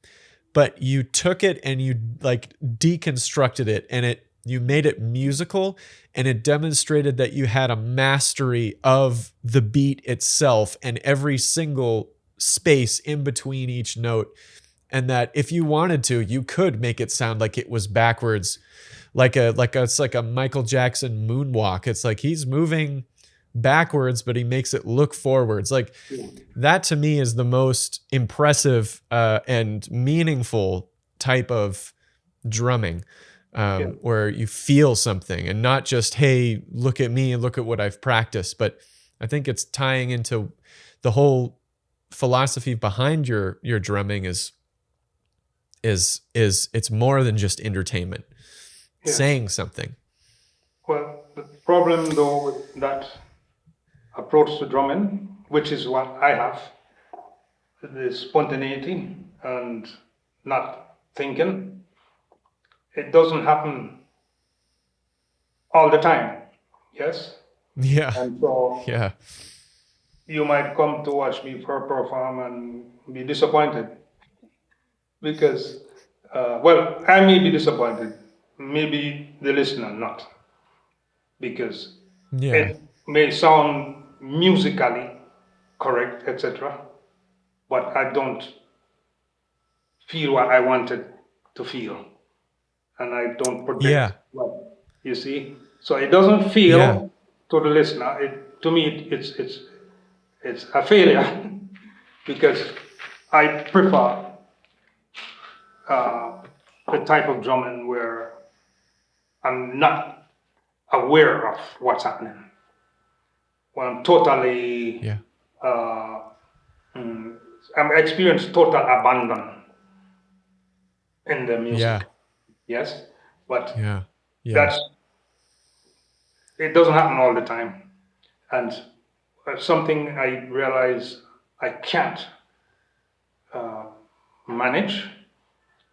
but you took it and you like deconstructed it, and you made it musical, and it demonstrated that you had a mastery of the beat itself and every single space in between each note, and that if you wanted to, you could make it sound like it was backwards, it's like a Michael Jackson moonwalk. It's like he's moving backwards, but he makes it look forwards. Like, Yeah. that to me is the most impressive and meaningful type of drumming, Yeah. where you feel something and not just, hey, look at me, look at what I've practiced. But I think it's tying into the whole philosophy behind your drumming is it's more than just entertainment, Yeah. saying something. Well, the problem though with that approach to drumming, which is what I have, the spontaneity and not thinking. It doesn't happen all the time, yes? Yeah. And so Yeah. you might come to watch me perform and be disappointed because, well, I may be disappointed, maybe the listener not, because Yeah. it may sound musically correct, etc., but I don't feel what I wanted to feel, and I don't Yeah. project what you see. So it doesn't Yeah. feel to the listener. To me, it's a failure because I prefer the type of drumming where I'm not aware of what's happening. When I'm totally, Yeah. uh, I'm experiencing total abandon in the Yeah. music. Yes, but Yeah. Yeah. that's it doesn't happen all the time, and something I realize I can't uh, manage.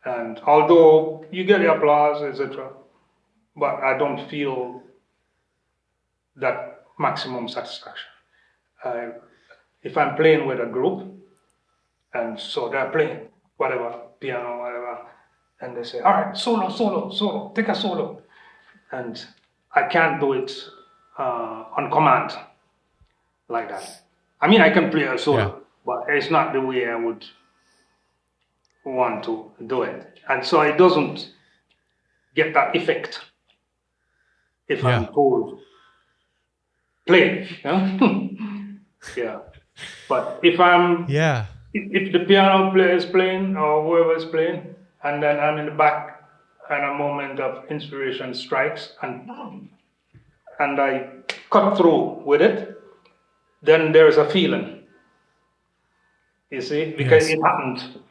And although you get the applause, etc., but I don't feel that maximum satisfaction. Uh, if I'm playing with a group, and so they're playing whatever, piano, whatever, and they say, all right, solo, solo, solo, take a solo. And I can't do it on command like that. I mean, I can play a Yeah. solo, but it's not the way I would want to do it. And so it doesn't get that effect if Yeah. I'm told, play. Yeah. But Yeah. if the piano player is playing or whoever is playing, and then I'm in the back and a moment of inspiration strikes and I cut through with it, then there's a feeling, you see, because Yes. it happened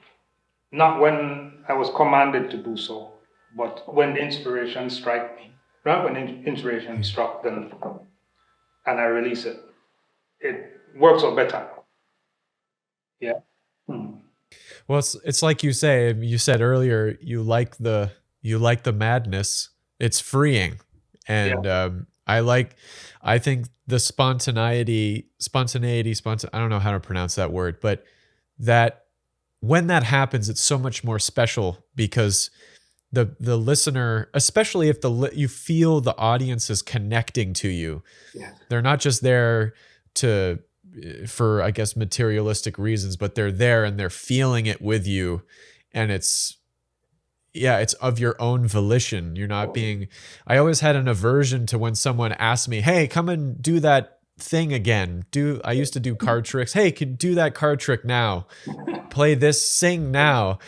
not when I was commanded to do so, but when the inspiration struck me. Right when inspiration struck, then and I release it, it works out better. Yeah. Hmm. Well, it's like you say, you said earlier, you like the madness. It's freeing. Yeah. And I think the I don't know how to pronounce that word, but that when that happens, it's so much more special because the listener, especially if you feel the audience is connecting to you, Yeah. they're not just there to for I guess materialistic reasons, but they're there and they're feeling it with you, and it's of your own volition. You're not being. I always had an aversion to when someone asked me, "Hey, come and do that thing again." I used to do card tricks. Hey, can do that card trick now. Play this, sing now,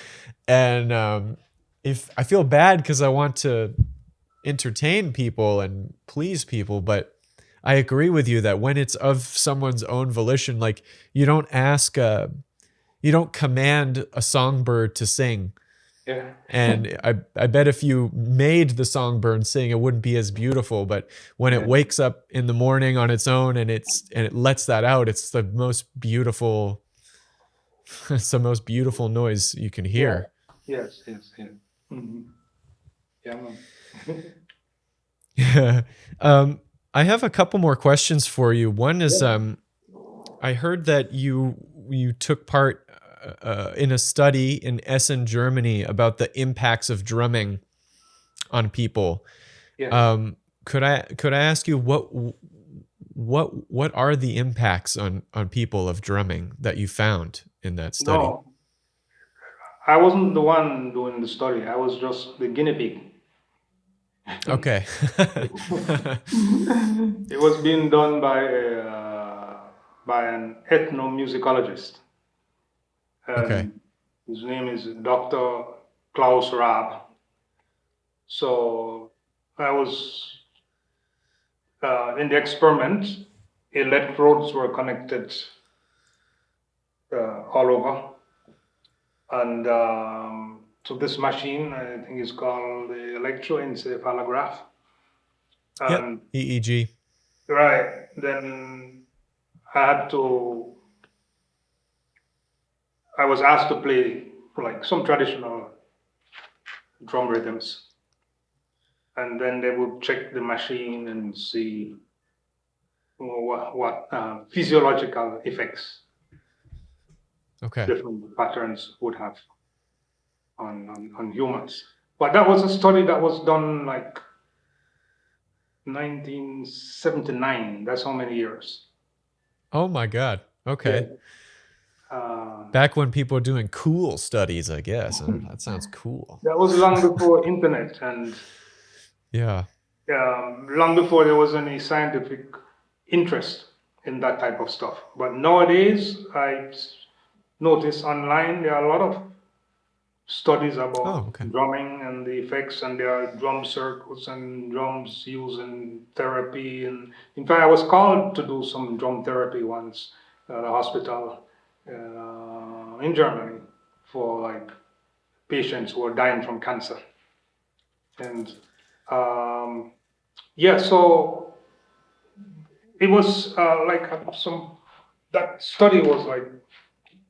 and if I feel bad because I want to entertain people and please people, but I agree with you that when it's of someone's own volition, like you don't you don't command a songbird to sing. Yeah. And I bet if you made the songbird sing, it wouldn't be as beautiful. But when it Yeah. wakes up in the morning on its own and it lets that out, it's the most beautiful, it's the most beautiful noise you can Yeah. hear. Yes. Yes. Yeah. Hmm. Yeah, man. I have a couple more questions for you. One is, Yeah. I heard that you took part in a study in Essen, Germany, about the impacts of drumming on people. Yes. Could I ask you what are the impacts on people of drumming that you found in that study? No, I wasn't the one doing the study. I was just the guinea pig. Okay. It was being done by an ethnomusicologist. Okay. His name is Dr. Klaus Raab. So I was in the experiment. Electrodes were connected all over, and to this machine, I think it's called the electroencephalograph. Yep. And EEG. right then, I was asked to play like some traditional drum rhythms, and then they would check the machine and see what physiological effects Okay. different patterns would have on humans. But that was a study that was done like 1979. That's how many years? Oh my God. Yeah. Okay. Uh, Back when people were doing cool studies, I guess. That sounds cool. that was long before internet and Yeah. long before there was any scientific interest in that type of stuff. But nowadays, I notice online there are a lot of studies Oh, about okay. drumming and the effects, and there are drum circles and drums used in therapy. And in fact, I was called to do some drum therapy once at a hospital in Germany for like patients who are dying from cancer. And yeah, so it was like some that study was like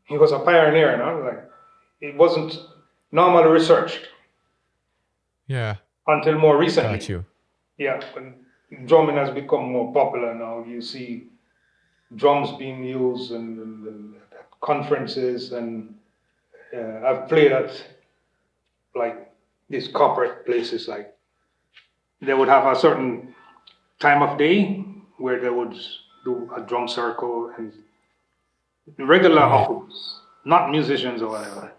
he was a pioneer, like it wasn't normally researched Yeah. until more Got recently. you. Yeah, when drumming has become more popular now, you see drums being used and at conferences, and I've played at like these corporate places. Like they would have a certain time of day where they would do a drum circle and regular Right. officers, not musicians or whatever.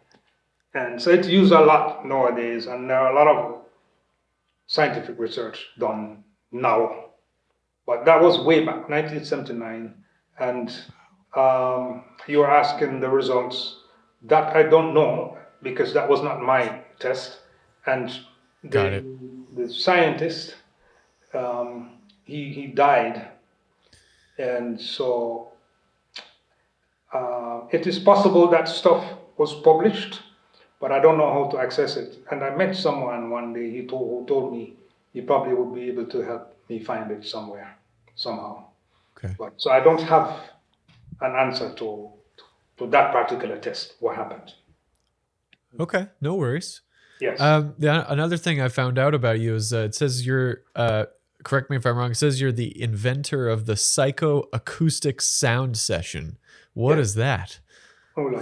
And so it's used a lot nowadays, and there are a lot of scientific research done now. But that was way back, 1979. And you were asking the results. That I don't know because that was not my test. And Got the, it. the scientist, he died. And so it is possible that stuff was published, but I don't know how to access it. And I met someone one day who told me he probably would be able to help me find it somewhere, somehow. Okay. But so I don't have an answer to that particular test. What happened? Okay. No worries. Yes. Another thing I found out about you is it says you're, correct me if I'm wrong, it says you're the inventor of the psychoacoustic sound session. What Yes. is that? Oh, la,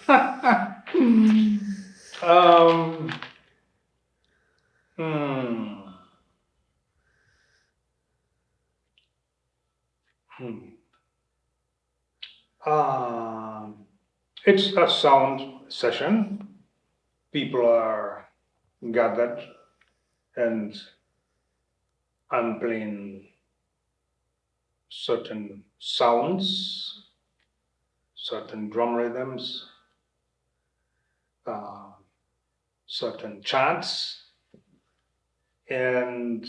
la. um, hmm, hmm. Um, it's a sound session. People are gathered, and I'm playing certain sounds, certain drum rhythms, uh, certain chants, and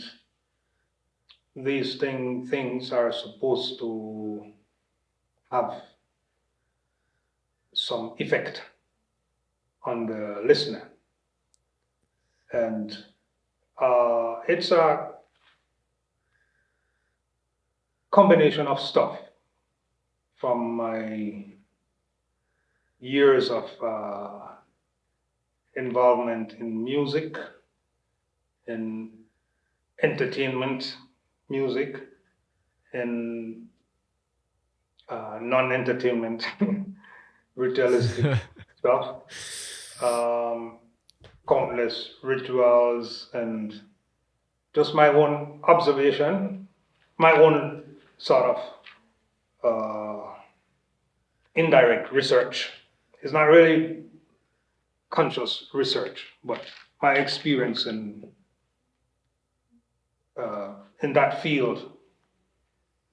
these things are supposed to have some effect on the listener. And it's a combination of stuff from my years of involvement in music, in entertainment music, in non-entertainment ritualistic stuff, um, countless rituals, and just my own observation, my own sort of indirect research. It's not really conscious research, but my experience in that field,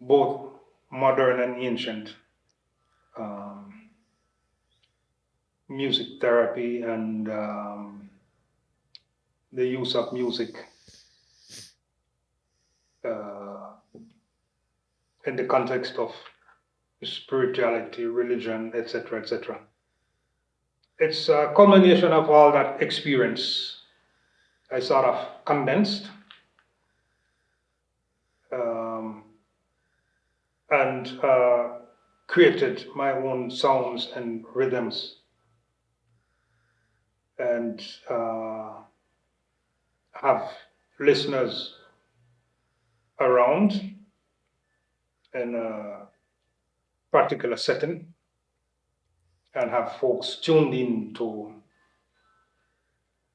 both modern and ancient, um, music therapy and the use of music uh, in the context of spirituality, religion, etc., etc. It's a culmination of all that experience. I sort of condensed, um, and created my own sounds and rhythms, and have listeners around in a particular setting, and have folks tuned in to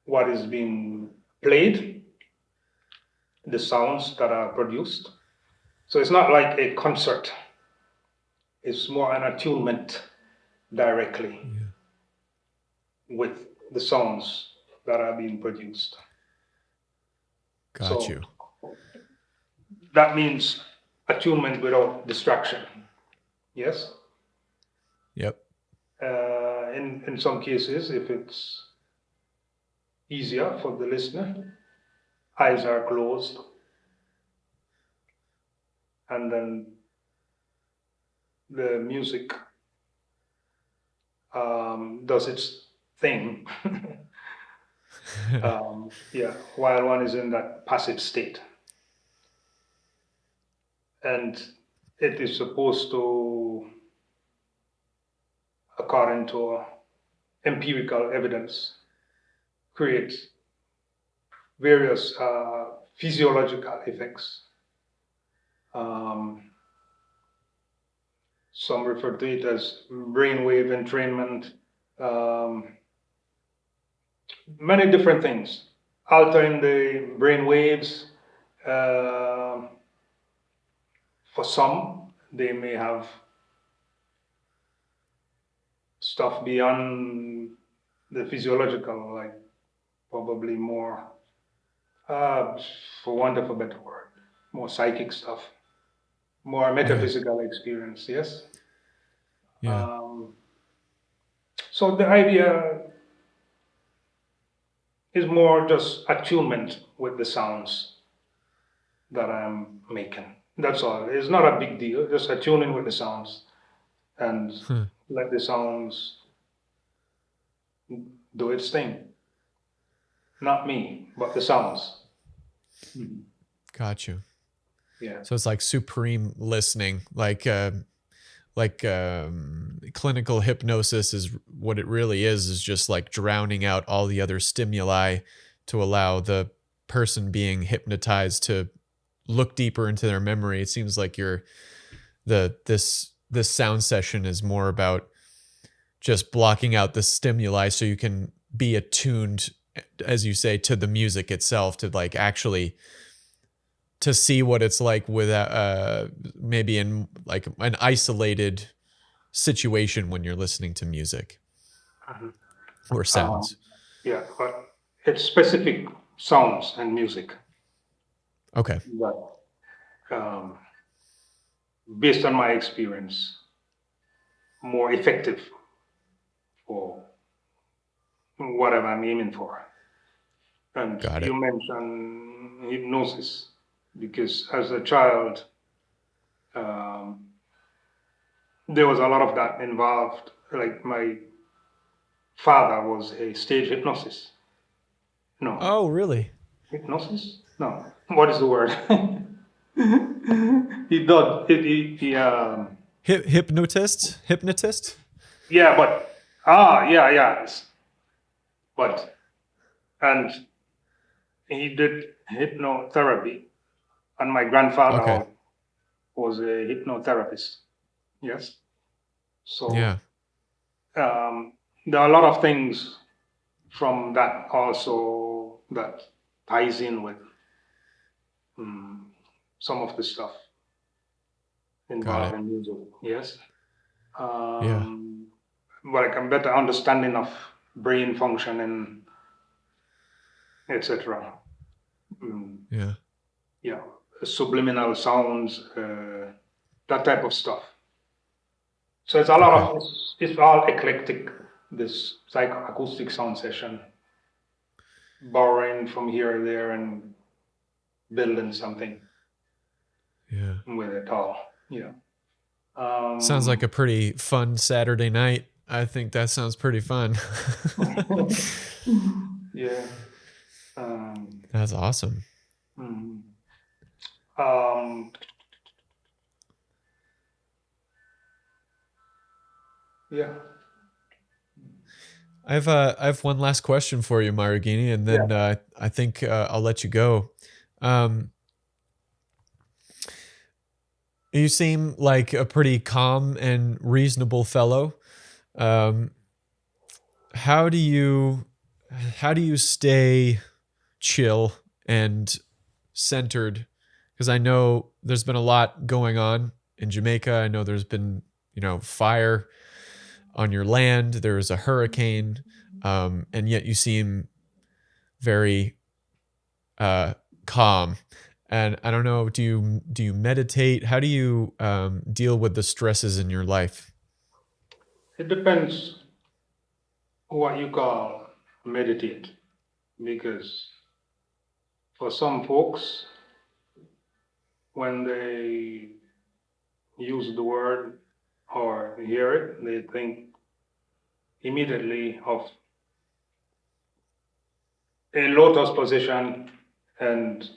what is being played, the sounds that are produced. So it's not like a concert, it's more an attunement directly with the sounds that are being produced. Got So you. that means attunement without distraction. Yes. Yep. In some cases, if it's easier for the listener, eyes are closed, and then the music does its thing. Yeah, while one is in that passive state, and it is supposed to, according to empirical evidence, create various physiological effects. Some refer to it as brainwave entrainment, many different things, altering the brain waves. For some, they may have stuff beyond the physiological, like probably more, for want of a better word, more psychic stuff, more metaphysical experience, yes? Yeah. So the idea is more just attunement with the sounds that I'm making. That's all. It's not a big deal. Just attuning with the sounds and let the sounds do its thing. Not me, but the sounds. Got you. Yeah. So it's like supreme listening, like clinical hypnosis is what it really is just like drowning out all the other stimuli to allow the person being hypnotized to look deeper into their memory. It seems like this sound session is more about just blocking out the stimuli so you can be attuned, as you say, to the music itself, to like actually to see what it's like without maybe in like an isolated situation when you're listening to music or sounds. Yeah, but it's specific sounds and music Okay. that, um, based on my experience, more effective for whatever I'm aiming for. And Got you it. mentioned hypnosis because as a child, um, there was a lot of that involved. Like my father was a stage hypnosis. No, Oh, really? hypnosis? No. What is the word? He does. Hypnotist? Yeah, but yeah, yeah. But and he did hypnotherapy, and my Okay. grandfather was a hypnotherapist. Yes. So Yeah. there are a lot of things from that also that ties in with some of the stuff Got involved it. in music. Yes. Yeah. Like a better understanding of brain function and etc. Yeah. Yeah, subliminal sounds, that type of stuff. So it's a lot Okay. of it's all eclectic. This psychoacoustic sound session, borrowing from here and there and building something Yeah. with it all. Yeah. Sounds like Um, a pretty fun Saturday night. I think that sounds pretty fun. yeah. Um, That's awesome. mm, um, Yeah. I have one last question for you, Maroghini, and then Yeah. I think I'll let you go. Um, you seem like a pretty calm and reasonable fellow. Um, how do you stay chill and centered? Because I know there's been a lot going on in Jamaica. I know there's been, fire on your land. There was a hurricane, and yet you seem very calm. And I don't know, do you meditate? How do you deal with the stresses in your life? It depends what you call meditate, because for some folks, when they use the word or hear it, they think immediately of a lotus position and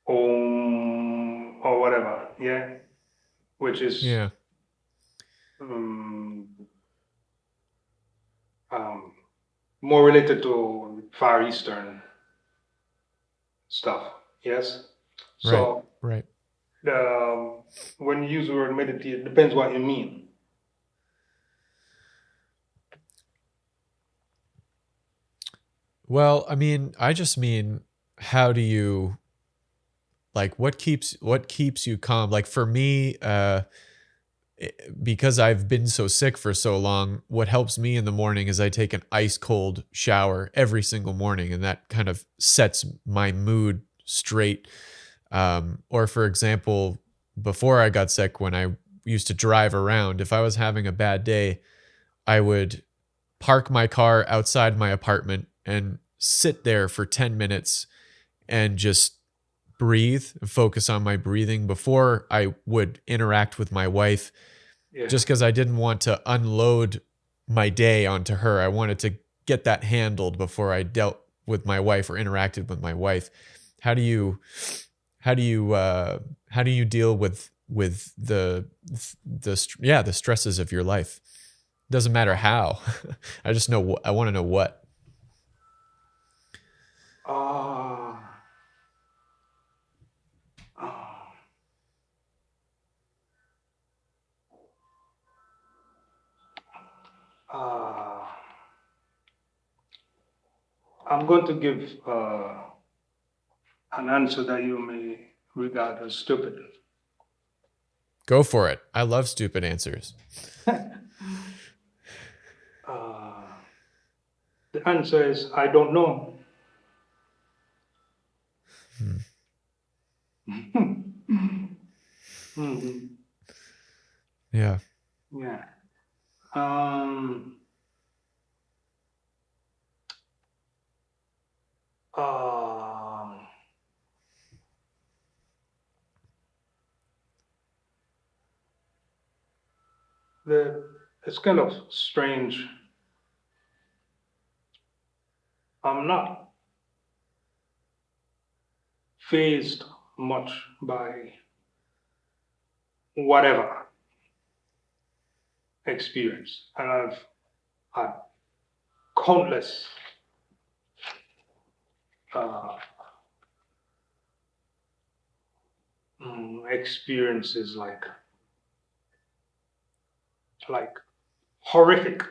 om or whatever, yeah, which is Yeah. um, um, more related to Far Eastern stuff, yes. Right. So Right. when you use the word meditate, it depends what you mean. Well, I mean, I just mean, how do you, like, what keeps you calm? Like, for me, because I've been so sick for so long, what helps me in the morning is I take an ice cold shower every single morning, and that kind of sets my mood straight. Or for example, before I got sick, when I used to drive around, if I was having a bad day, I would park my car outside my apartment and sit there for 10 minutes and just breathe and focus on my breathing before I would interact with my wife, Yeah. just because I didn't want to unload my day onto her. I wanted to get that handled before I dealt with my wife or interacted with my wife. How do you deal with the stresses of your life? Doesn't matter how. I want to know what. Uh, uh, uh, I'm going to give an answer that you may regard as stupid. Go for it. I love stupid answers. The answer is I don't know. Mhm. Yeah. Yeah. Um, um, it's kind of strange. I'm not fazed much by whatever experience, and I've had countless uh, experiences, like horrific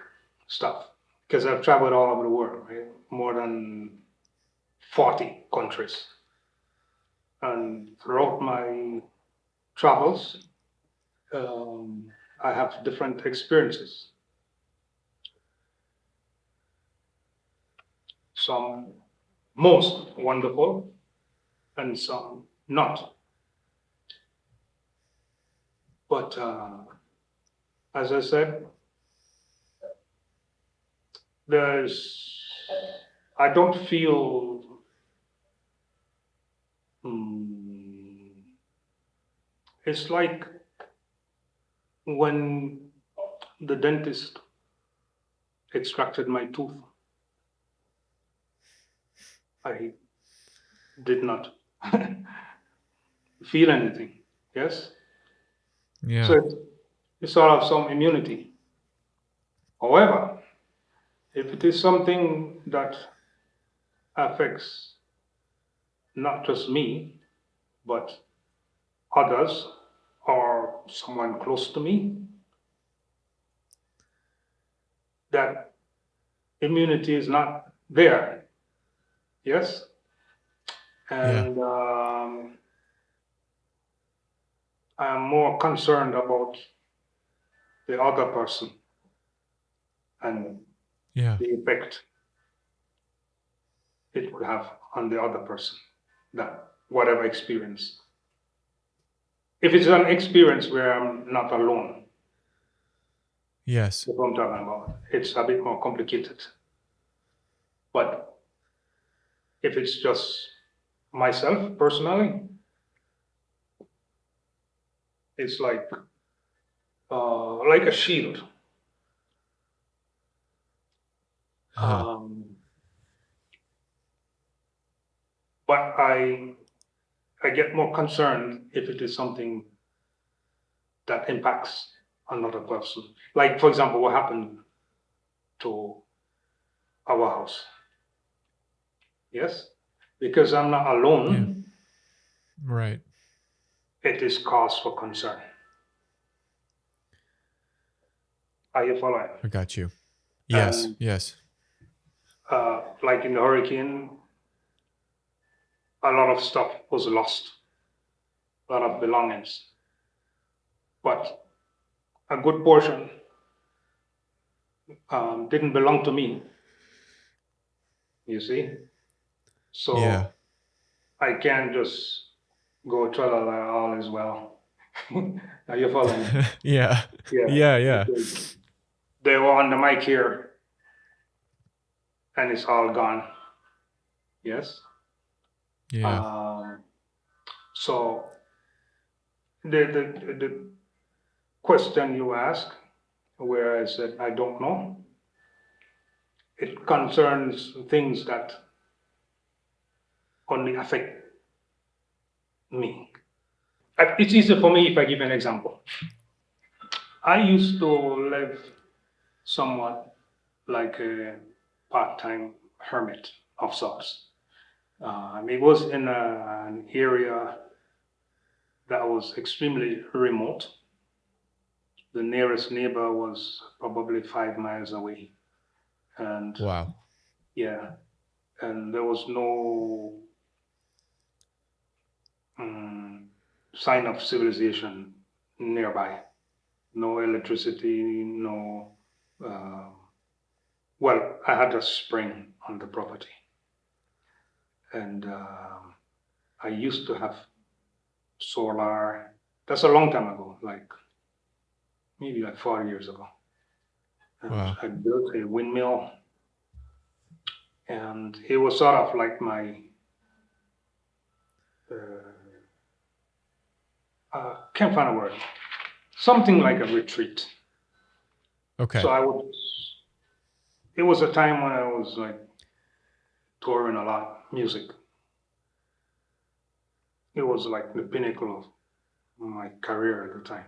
stuff, because I've traveled all over the world, right? More than 40 countries, and throughout my travels, I have different experiences. Some most wonderful, and some not. But as I said, there's I don't feel mm, it's like when the dentist extracted my tooth. I did not feel anything. Yes, Yeah. so it's sort of some immunity. However, if it is something that affects not just me, but others or someone close to me, that immunity is not there. Yes? Yeah. And I'm more concerned about the other person and Yeah. the effect it would have on the other person, that whatever experience. If it's an experience where I'm not alone, Yes. that's what I'm talking about, it's a bit more complicated. But if it's just myself personally, it's like a shield. Uh-huh. But I get more concerned if it is something that impacts another person. Like, for example, what happened to our house. Yes? Because I'm not Yeah. alone, Right. it is cause for concern. Are you following? I got you. Yes. And Yes. like in the hurricane, a lot of stuff was lost, a lot of belongings. But a good portion didn't belong to me, you see? Yeah. So I can't just go tralala, all is well. Are you following? Yeah. Yeah. Yeah. Yeah. Because they were on the mic here and it's all gone. Yes. Yeah. So the question you ask, where I said I don't know, it concerns things that only affect me. It's easier for me if I give an example. I used to live somewhat like a part-time hermit of sorts. It was in an area that was extremely remote. The nearest neighbor was probably 5 miles away. And Wow. yeah, and there was no um, sign of civilization nearby. No electricity, no. Uh, well, I had a spring on the property, and I used to have solar. That's a long time ago, like maybe like 4 years ago. And Wow. I built a windmill, and it was sort of like my can't find a word. Something like a retreat. Okay. So I would. It was a time when I was like touring a lot, music. It was like the pinnacle of my career at the time.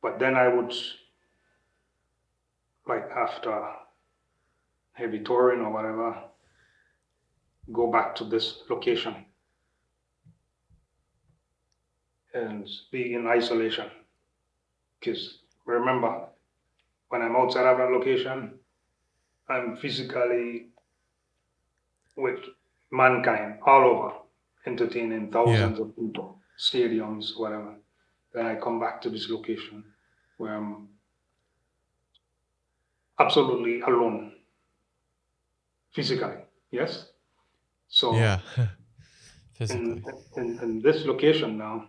But then I would, like after heavy touring or whatever, go back to this location and be in isolation. Because remember, when I'm outside of that location, I'm physically with mankind all over, entertaining Yeah. thousands of people, stadiums, whatever. Then I come back to this location where I'm absolutely alone, physically. Yes. So Yeah. in Physically. in this location now,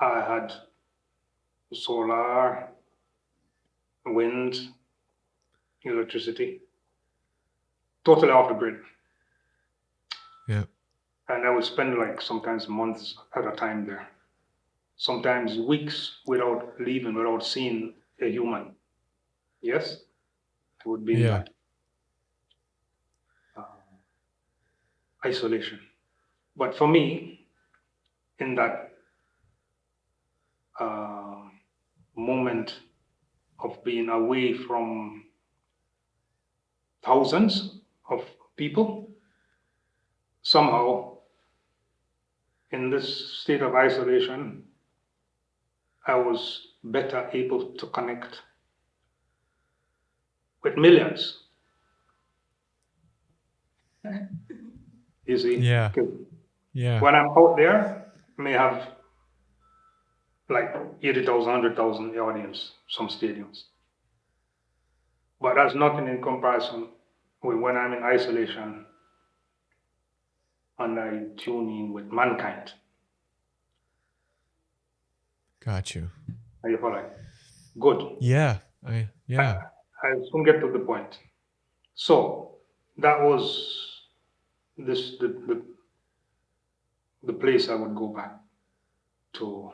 I had solar, wind, electricity, totally off the grid. Yeah. And I would spend like sometimes months at a time there, sometimes weeks without leaving, without seeing a human. Yes, I would be in Yeah. that uh, isolation. But for me, in that uh, moment, of being away from thousands of people, somehow in this state of isolation, I was better able to connect with millions. You see? Yeah. 'Cause Yeah. when I'm out there, I may have like 80,000, 100,000 audience, some stadiums. But that's nothing in comparison with when I'm in isolation and I tune in with mankind. Got you. Are you following? Good. Yeah. I soon get to the point. So that was the place I would go back to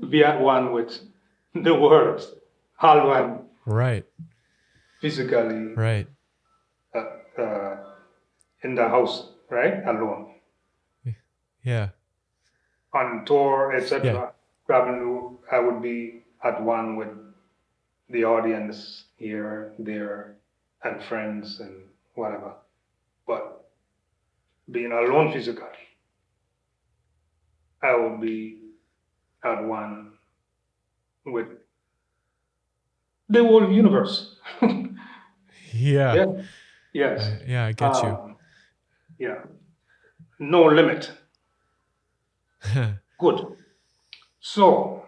be at one with the world, all one Right. physically Right. in the house, right, alone, Yeah. on tour, etc. Yeah. Traveling, I would be at one with the audience here, there, and friends and whatever. But being alone physically, I will be at one with the whole universe. Yeah. Yeah. Yes. Yeah, I get you. Yeah. No limit. Good. So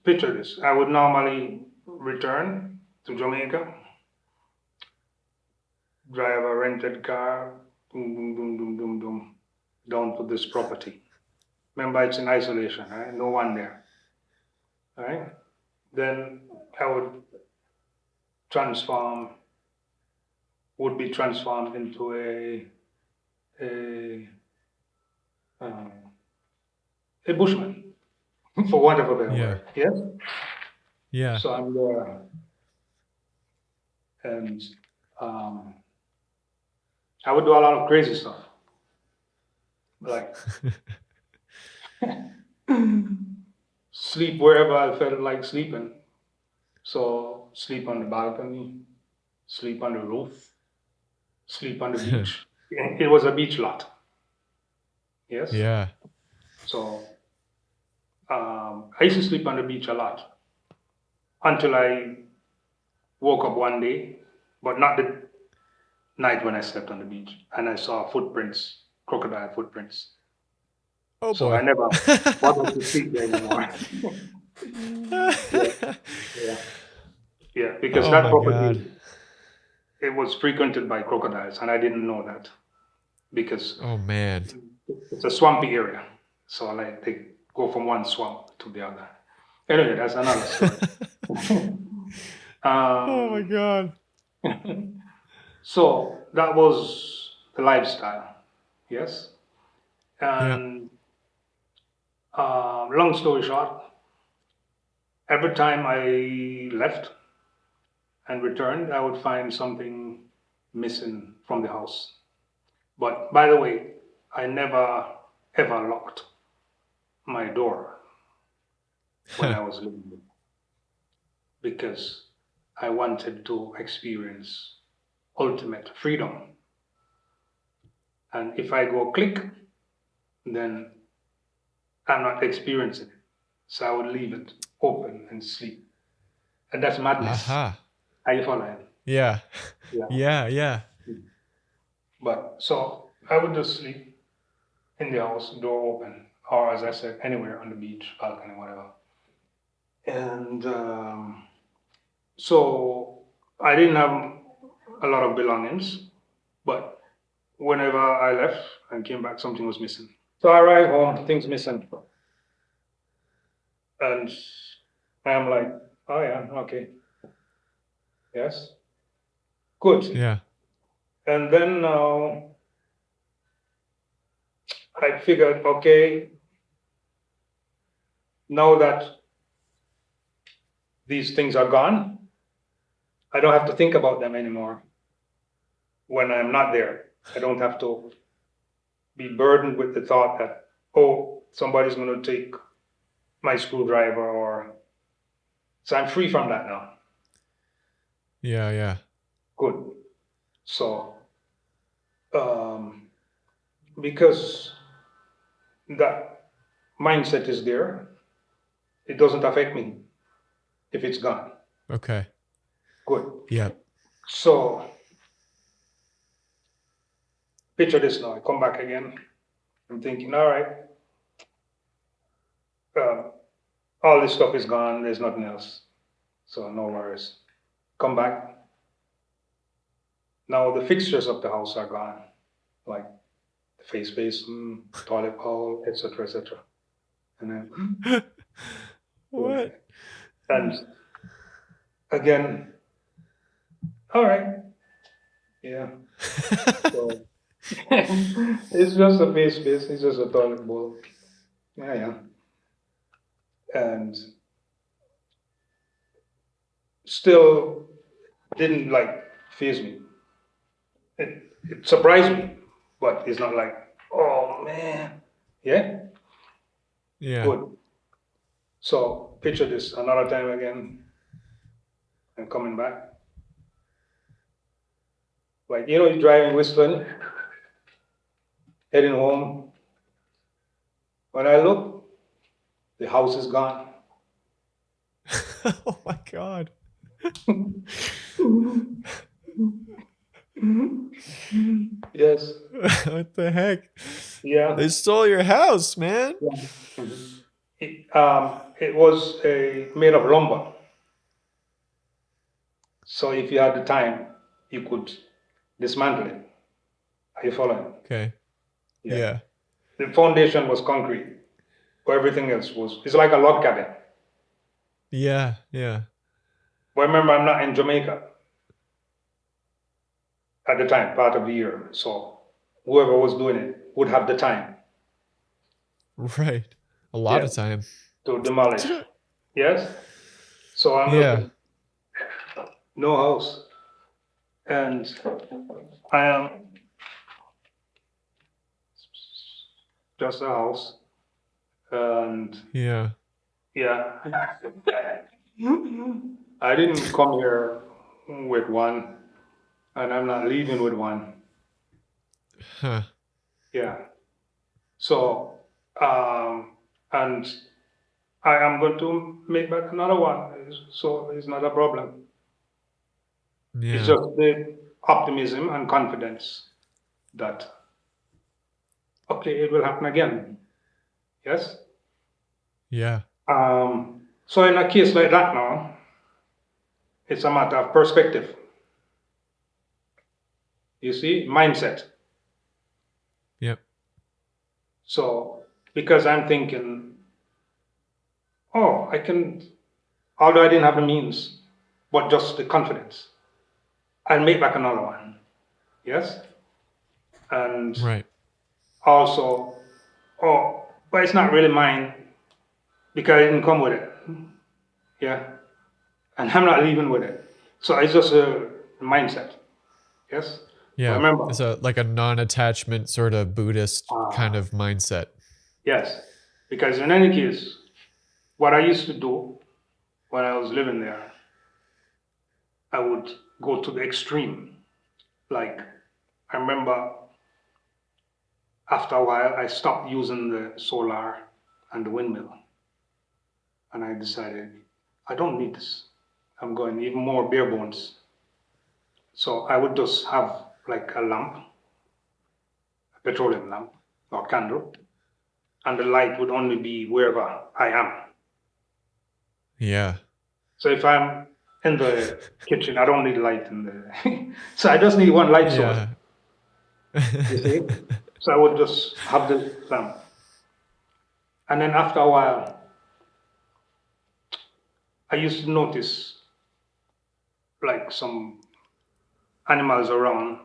picture this. I would normally return to Jamaica, drive a rented car, boom, boom, boom, boom, boom, boom, down to this property. Remember, it's in isolation, right? No one there. Right? Then I would be transformed into a bushman, for want of a better Yeah. word. Yes? Yeah. So I'm there, and I would do a lot of crazy stuff, like sleep wherever I felt like sleeping. So sleep on the balcony, sleep on the roof, sleep on the beach. It was a beach lot. Yes. Yeah. So I used to sleep on the beach a lot until I woke up one day, but not the night when I slept on the beach, and I saw footprints, crocodile footprints. Oh So I boy. never bothered to sleep there anymore. Yeah, yeah, because Oh that my property, God. it was frequented by crocodiles, and I didn't know that because Oh man. it's a swampy area. So like they go from one swamp to the other. Anyway, that's another story. Oh my um, God. so that was the lifestyle, yes. Yeah. And long story short, every time I left and returned, I would find something missing from the house. But by the way, I never ever locked my door when I was living there because I wanted to experience ultimate freedom. And if I go click, then I'm not experiencing it. So I would leave it open and sleep. And that's madness. Aha. Are you following? Yeah. Yeah. Yeah. Yeah. But so I would just sleep in the house, door open, or as I said, anywhere on the beach, balcony, whatever. And so I didn't have a lot of belongings, but whenever I left and came back, something was missing. So I arrived home, things missing. And I'm like, oh yeah, okay. Yes. Good. Yeah. And then I figured, okay, now that these things are gone, I don't have to think about them anymore when I'm not there. I don't have to be burdened with the thought that, oh, somebody's going to take my screwdriver, or so I'm free from that now. Yeah. Good. So because that mindset is there, it doesn't affect me if it's gone. Okay. Good. Yep. So picture this now. I come back again. I'm thinking, all right, all this stuff is gone. There's nothing else. So no worries. Come back. Now the fixtures of the house are gone, like the face basin, toilet bowl, etc., etc. And then What? and again, all right, yeah. So it's just a face base. It's just a toilet bowl. Yeah. And still didn't like faze me. It surprised me, but it's not like, oh man, yeah, Yeah. good. So picture this another time again. I'm coming back. Like, you're driving, whistling, heading home. When I look, the house is gone. Oh my God. Yes. What the heck? Yeah. They stole your house, man. It was made of lumber. So if you had the time, you could dismantle it. Are you following? Okay. Yeah. The foundation was concrete, but everything else it's like a log cabin. Yeah. But remember, I'm not in Jamaica at the time, part of the year. So whoever was doing it would have the time. Right. A lot of time. To demolish. Yes? So I'm looking, no house. And I am just a house. And yeah, I didn't come here with one, and I'm not leaving with one. Huh. Yeah. So, and I am going to make back another one. So it's not a problem. Yeah. It's just the optimism and confidence that, okay, it will happen again. Yes? Yeah. So in a case like that now, it's a matter of perspective. You see, mindset. Yep. So because I'm thinking, oh, I can, although I didn't have the means, but just the confidence, I'll make back another one. Yes? And right. Also, oh, but it's not really mine because I didn't come with it. Yeah. And I'm not leaving with it. So it's just a mindset. Yes? Yeah. Remember. It's like a non-attachment sort of Buddhist kind of mindset. Yes. Because in any case, what I used to do when I was living there, I would go to the extreme. Like, I remember after a while, I stopped using the solar and the windmill. And I decided, I don't need this. I'm going even more bare bones. So I would just have like a lamp, a petroleum lamp or candle, and the light would only be wherever I am. Yeah. So if I'm in the kitchen, I don't need light in the. So I just need one light source. You see? So I would just have the lamp. And then after a while, I used to notice like some animals around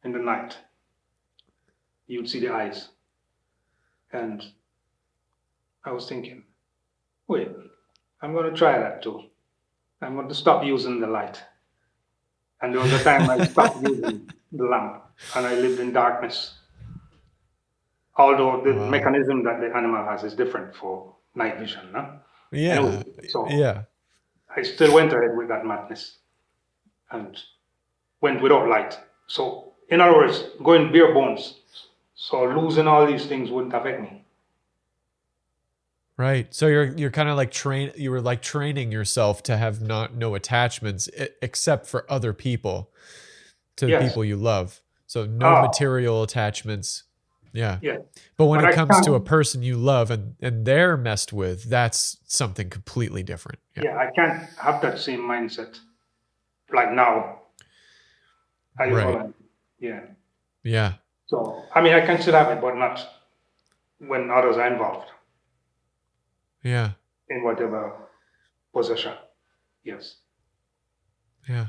in the night. You'd see the eyes. And I was thinking, wait, I'm going to try that too. I'm going to stop using the light. And there was a time I stopped using the lamp and I lived in darkness. Although the mechanism that the animal has is different for night vision, no? Yeah. Anyway, so Yeah. I still went ahead with that madness and went without light. So, in other words, going bare bones. So losing all these things wouldn't affect me. Right. So you're kind of like you were like training yourself to have no attachments except for other people, to the Yes. people you love. So no Ah, material attachments. Yeah. yeah. But when But it I comes to a can't, person you love and they're messed with, that's something completely different. Yeah. yeah, I can't have that same mindset like now. Are you Right. following? Yeah. Yeah. So, I mean, I can still have it, but not when others are involved Yeah. in whatever possession. Yes. Yeah.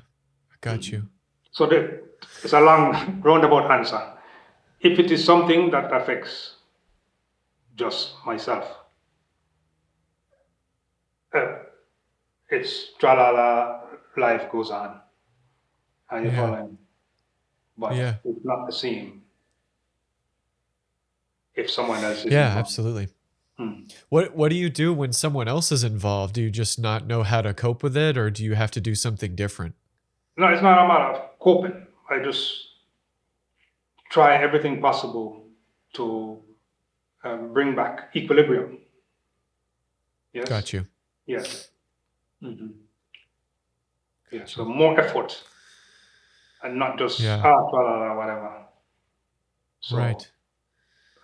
I got you. So it's a long roundabout answer. If it is something that affects just myself, uh, it's tralala, life goes on. Are you Yeah. following? But Yeah. it's not the same if someone else is Yeah, involved. absolutely. Hmm. What do you do when someone else is involved? Do you just not know how to cope with it, or do you have to do something different? No, it's not a matter of coping. I just try everything possible to bring back equilibrium. Yes? Got you. Yes. Hmm. Yeah. Got So you. more effort and not just, Yeah. tralala, whatever. So Right.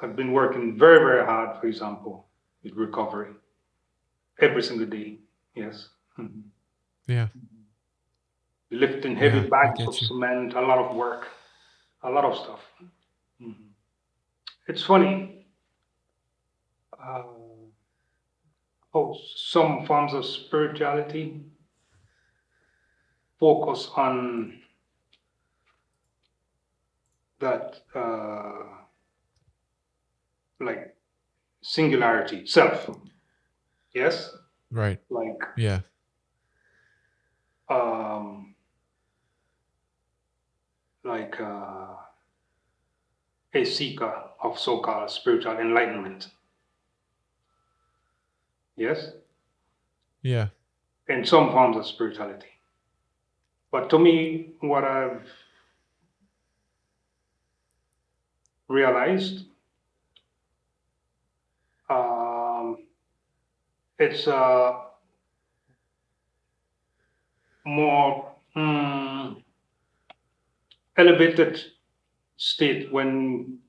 I've been working very, very hard, for example, with recovery every single day. Yes. Mhm. Yeah. Lifting heavy Yeah. I bags of get you. cement, a lot of work, a lot of stuff. Mhm. It's funny uh, how some forms of spirituality focus on that, like singularity, self. Yes, Right. like Yeah. um, like a seeker of so-called spiritual enlightenment. Yes, Yeah. in some forms of spirituality. But to me, what I've realized, um, it's a more elevated state when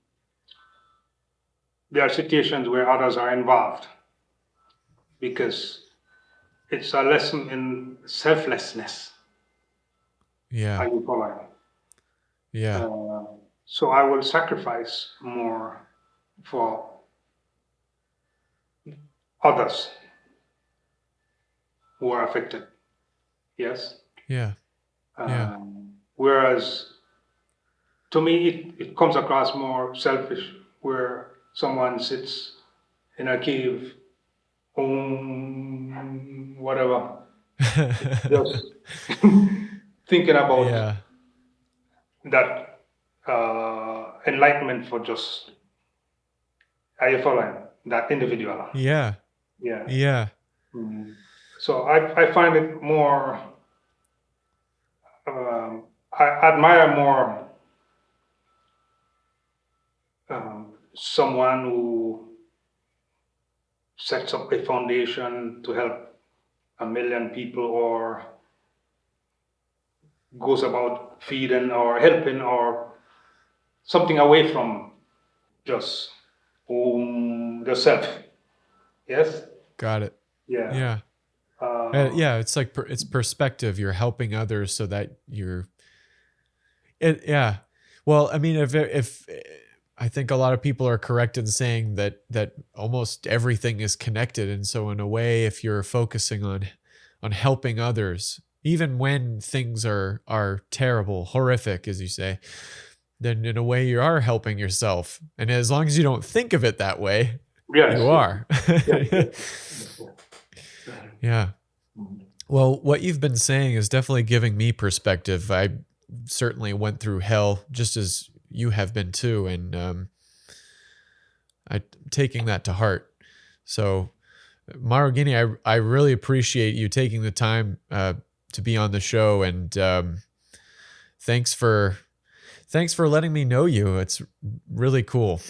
there are situations where others are involved, because it's a lesson in selflessness. Yeah. Are you following? Yeah. Uh, so I will sacrifice more for others who are affected. Yes. Yeah. Yeah. Whereas to me, it comes across more selfish, where someone sits in a cave, whatever, just thinking about Yeah. that enlightenment for just, are you following? That individual. Yeah. Yeah. Yeah. Mm. So I find it more, I admire more someone who sets up a foundation to help a million people, or goes about feeding or helping or something away from just the self. Yes? Got it. Yeah. Yeah. Um, Yeah, it's like it's perspective. You're helping others so that you're it. Yeah. Well, I mean, if I think a lot of people are correct in saying that almost everything is connected, and so in a way, if you're focusing on helping others, even when things are terrible, horrific, as you say, then in a way you are helping yourself. And as long as you don't think of it that way, yes, you yes, are. yes, yes, yes, yes. Yeah. Mhm. Well, what you've been saying is definitely giving me perspective. I certainly went through hell just as you have been too, and I'm taking that to heart. So Maroghini, I really appreciate you taking the time to be on the show, and thanks for letting me know you. It's really cool.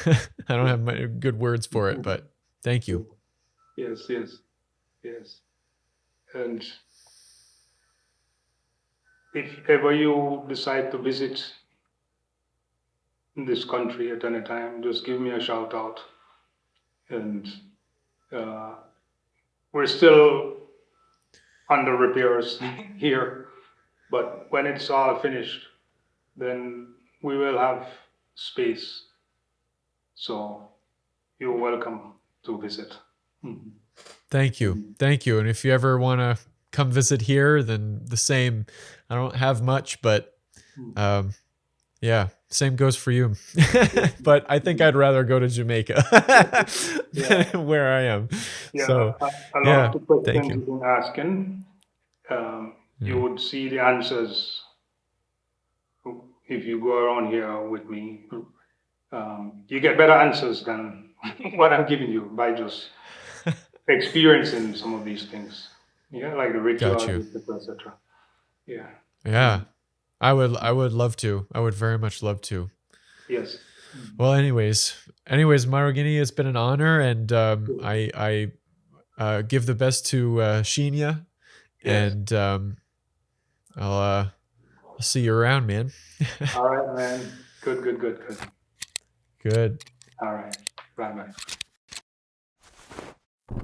I don't have many good words for it, but thank you. Yes, yes, yes. And if ever you decide to visit this country at any time, just give me a shout out. And we're still under repairs here, but when it's all finished, then we will have space. So you're welcome to visit. Mhm. Thank you. Thank you. And if you ever want to come visit here, then the same. I don't have much, but yeah, same goes for you. But I think I'd rather go to Jamaica than where I am. Yeah, So, a lot yeah, of the questions thank you've you. been asking, you would see the answers if you go around here with me. You get better answers than what I'm giving you by just experiencing some of these things. Yeah, like the Got rituals, you. etc. Yeah. Yeah, I would love to. I would very much love to. Yes. Well, anyways, Maroghini, it's been an honor, and I give the best to Shinya, Yes. and I'll see you around, man. All right, man. Good, good, good, good. Good. All right. Bye bye.